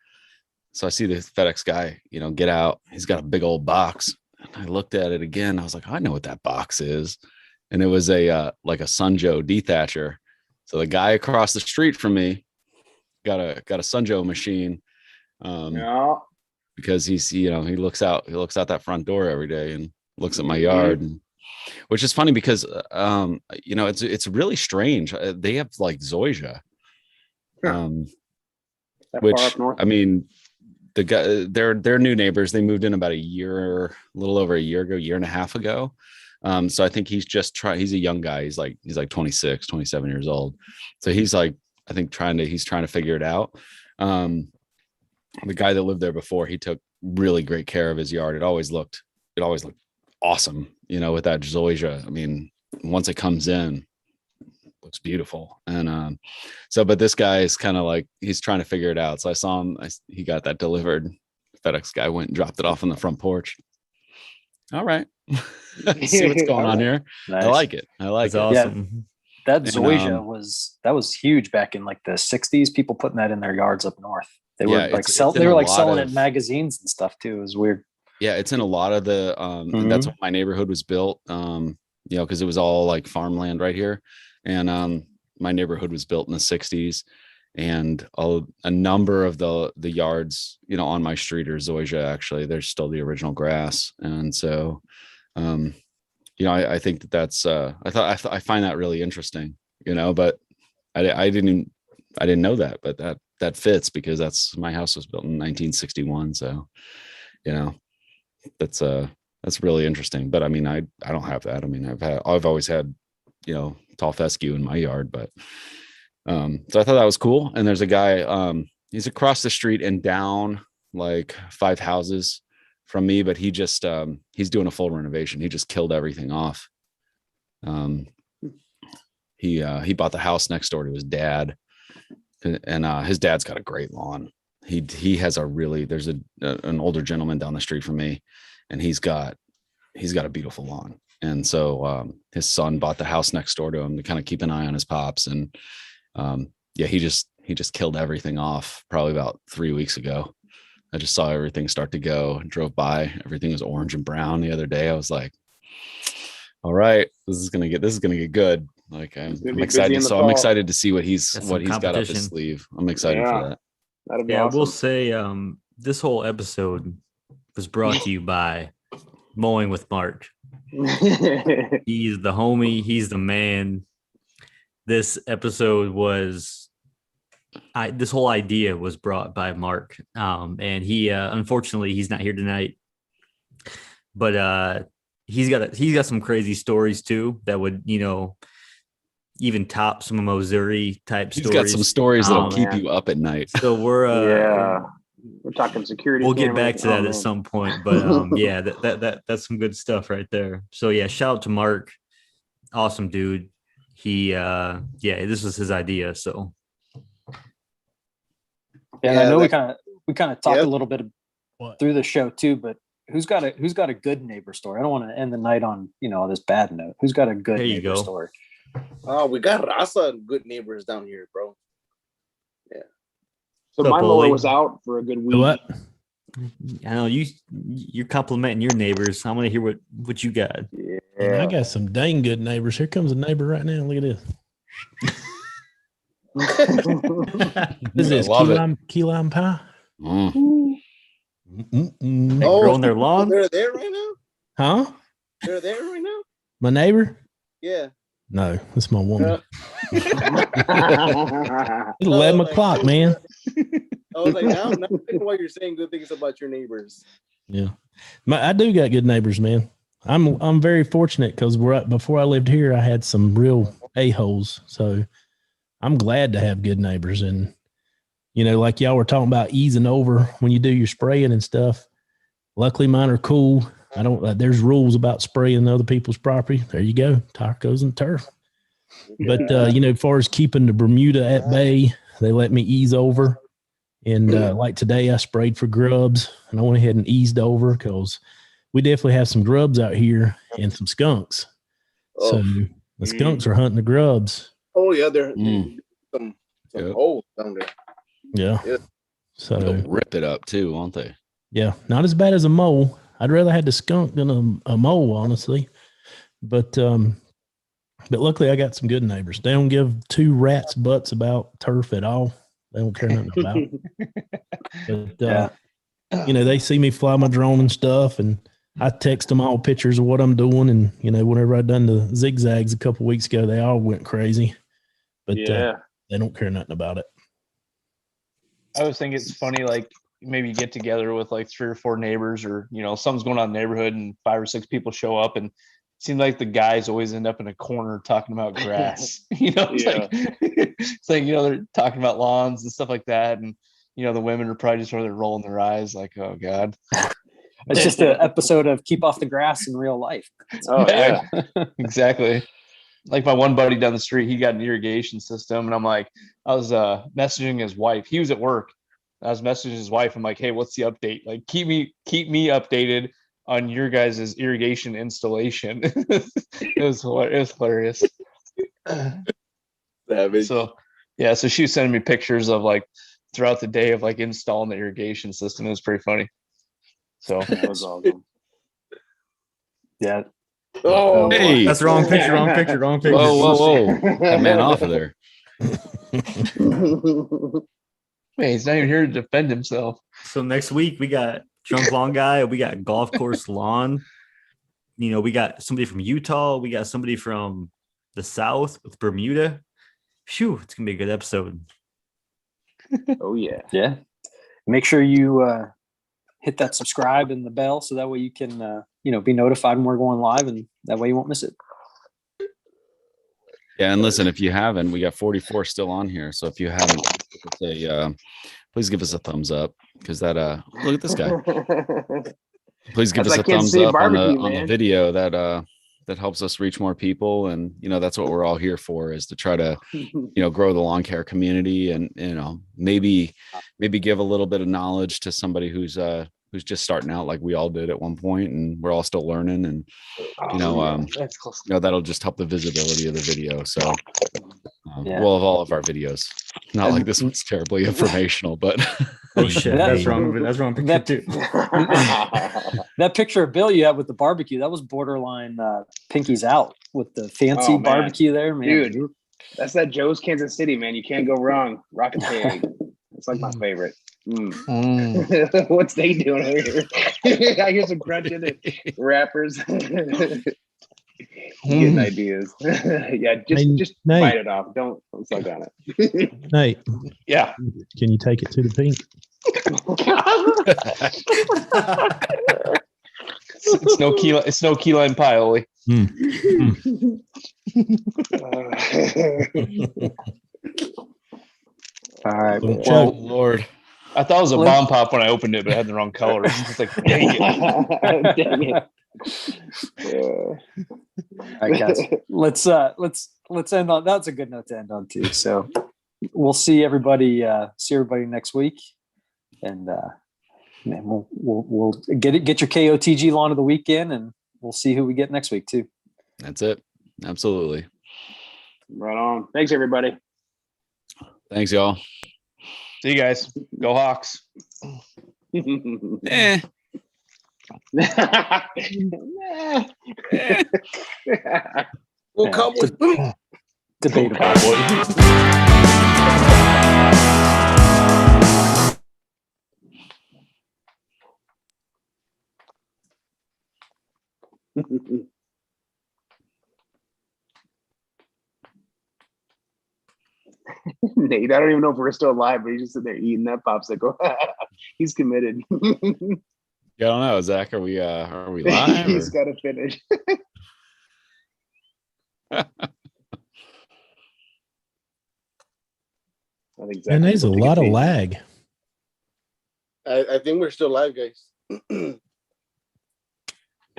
So I see the FedEx guy, get out. He's got a big old box. And I looked at it again. I was like, I know what that box is. And it was like a Sunjoe dethatcher. So the guy across the street from me got a Sunjoe machine. Because he's, he looks out that front door every day and looks at my yard. And, which is funny because, it's really strange. They have like zoysia. Which I mean, the guy, they're new neighbors. They moved in about a little over a year ago, year and a half ago. So I think he's he's a young guy. He's like 26, 27 years old. So he's like, I think he's trying to figure it out. The guy that lived there before, he took really great care of his yard. It always looked awesome, with that zoysia. I mean, once it comes in, looks beautiful. And but this guy is kind of like, he's trying to figure it out. So I saw him, he got that delivered. FedEx guy went and dropped it off on the front porch. All right. See what's going on here. Nice. I like it. It's awesome. Yeah, that zoysia was huge back in like the 60s. People putting that in their yards up north. They were selling it in magazines and stuff too. It was weird. Yeah, it's in a lot of the that's when my neighborhood was built. Because it was all like farmland right here. And my neighborhood was built in the 60s, and a number of the yards, on my street are zoysia. Actually, there's still the original grass. And so, I think that's, I find that really interesting, but I didn't know that, but that fits because my house was built in 1961. So, that's really interesting. But I mean, I don't have that. I mean, I've always had, tall fescue in my yard, but so I thought that was cool. And there's a guy, he's across the street and down like 5 houses from me, but he just he's doing a full renovation. He just killed everything off. He bought the house next door to his dad, and his dad's got a great lawn. He has there's an older gentleman down the street from me, and he's got a beautiful lawn. And so his son bought the house next door to him to kind of keep an eye on his pops. And he just killed everything off probably about 3 weeks ago. I just saw everything start to go, drove by. Everything was orange and brown the other day. I was like, all right, this is gonna get good. Like I'm excited. So I'm excited to see what he's got up his sleeve. I'm excited for that. That'd be awesome. awesome. We'll say this whole episode was brought to you by Mowing with Mark. He's the homie. He's the man. This episode this whole idea was brought by Mark. And he, unfortunately, he's not here tonight, but he's got some crazy stories too that would, even top some of Missouri type stories. He's got some stories that'll keep you up at night. So we're talking security. We'll get back to that at some point, but that's some good stuff right there. So yeah, shout out to Mark. Awesome dude. He this was his idea. So I know we kind of talked a little bit through the show too, but who's got a good neighbor story? I don't want to end the night on this bad note. Who's got a good neighbor story? Oh, we got Rasa and good neighbors down here, bro. Yeah. So my mower was out for a good week. What? I know you're complimenting your neighbors. I want to hear what you got. Yeah. Man, I got some dang good neighbors. Here comes a keyber right now. Look at this. This is key lime pie. Growing their lawn. They're there right now. Huh? They're there right now. My neighbor. Yeah. No, that's my woman. Yeah. It's 11 o'clock, man. I was like, now I know why you're saying good things about your neighbors. Yeah, I do got good neighbors, man. I'm very fortunate because before I lived here, I had some real a-holes. So I'm glad to have good neighbors. And, like y'all were talking about easing over when you do your spraying and stuff. Luckily, mine are cool. I don't, there's rules about spraying other people's property. There you go. Tacos and turf. But, as far as keeping the Bermuda at bay, they let me ease over. And like today, I sprayed for grubs, and I went ahead and eased over because we definitely have some grubs out here and some skunks. So the skunks are hunting the grubs. Oh yeah, they're some holes down there. Yeah. So they'll rip it up too, won't they? Yeah, not as bad as a mole. I'd rather have the skunk than a mole, honestly. But luckily, I got some good neighbors. They don't give two rats' butts about turf at all. They don't care nothing about it. But, they see me fly my drone and stuff, and I text them all pictures of what I'm doing. And, whenever I done the zigzags a couple weeks ago, they all went crazy. But they don't care nothing about it. I always think it's funny, like maybe get together with like 3 or 4 neighbors, or something's going on in the neighborhood and 5 or 6 people show up, and it seems like the guys always end up in a corner talking about grass. It's like they're talking about lawns and stuff like that, and the women are probably just sort of rolling their eyes like, oh god. It's just an episode of Keep Off the Grass in real life. Oh yeah. Exactly. Like my one buddy down the street, he got an irrigation system, and I'm like, I was messaging his wife. He was at work. I was messaging his wife. I'm like, hey, what's the update? Like, keep me updated on your guys' irrigation installation. It was hilarious. So she was sending me pictures of like throughout the day of like installing the irrigation system. It was pretty funny. So that was awesome. Yeah. Oh, hey, that's wrong picture. Whoa. That man off of there. Man, he's not even here to defend himself. So next week we got Trunk Lawn Guy. We got Golf Course Lawn. We got somebody from Utah. We got somebody from the South with Bermuda. Phew, it's gonna be a good episode. Oh yeah. Yeah. Make sure you hit that subscribe and the bell so that way you can be notified when we're going live, and that way you won't miss it. Yeah, and listen, if you haven't, we got 44 still on here. So if you haven't, please give us a thumbs up, because that look at this guy. Please give us a thumbs up on the video. That helps us reach more people, and that's what we're all here for, is to try to grow the lawn care community, and maybe give a little bit of knowledge to somebody who's just starting out, like we all did at one point, and we're all still learning, and that'll just help the visibility of the video. So well, of all of our videos, not like this one's terribly informational, but oh shit, that's wrong picture too. That picture of Bill you had with the barbecue, that was borderline pinkies out with the fancy barbecue there, man. Dude, that's that Joe's Kansas City, man. You can't go wrong. Rocket pig. It's like my favorite. What's they doing over here? I hear some crunching rappers. Getting ideas. Just Nate. bite it off. Don't suck on it. Nate. Yeah. Can you take it to the pink? It's no key lime pie, Olee. All right. Well, Lord. I thought it was a bomb pop when I opened it, but it had the wrong color. It's like, dang it. Dang it. All right, guys. Let's end on that's a good note to end on too. So we'll see everybody next week, and we'll get your KOTG lawn of the weekend, and we'll see who we get next week too. That's it. Absolutely. Right on. Thanks, everybody. Thanks, y'all. See you guys. Go Hawks. Well, Cowboys. Debatable. Nate, I don't even know if we're still alive, but he's just sitting there eating that popsicle. He's committed. Yeah, I don't know, Zach. Are we live? He's or- got to finish. I think Zach And there's a will take lot of seat. lag. I think we're still live, guys.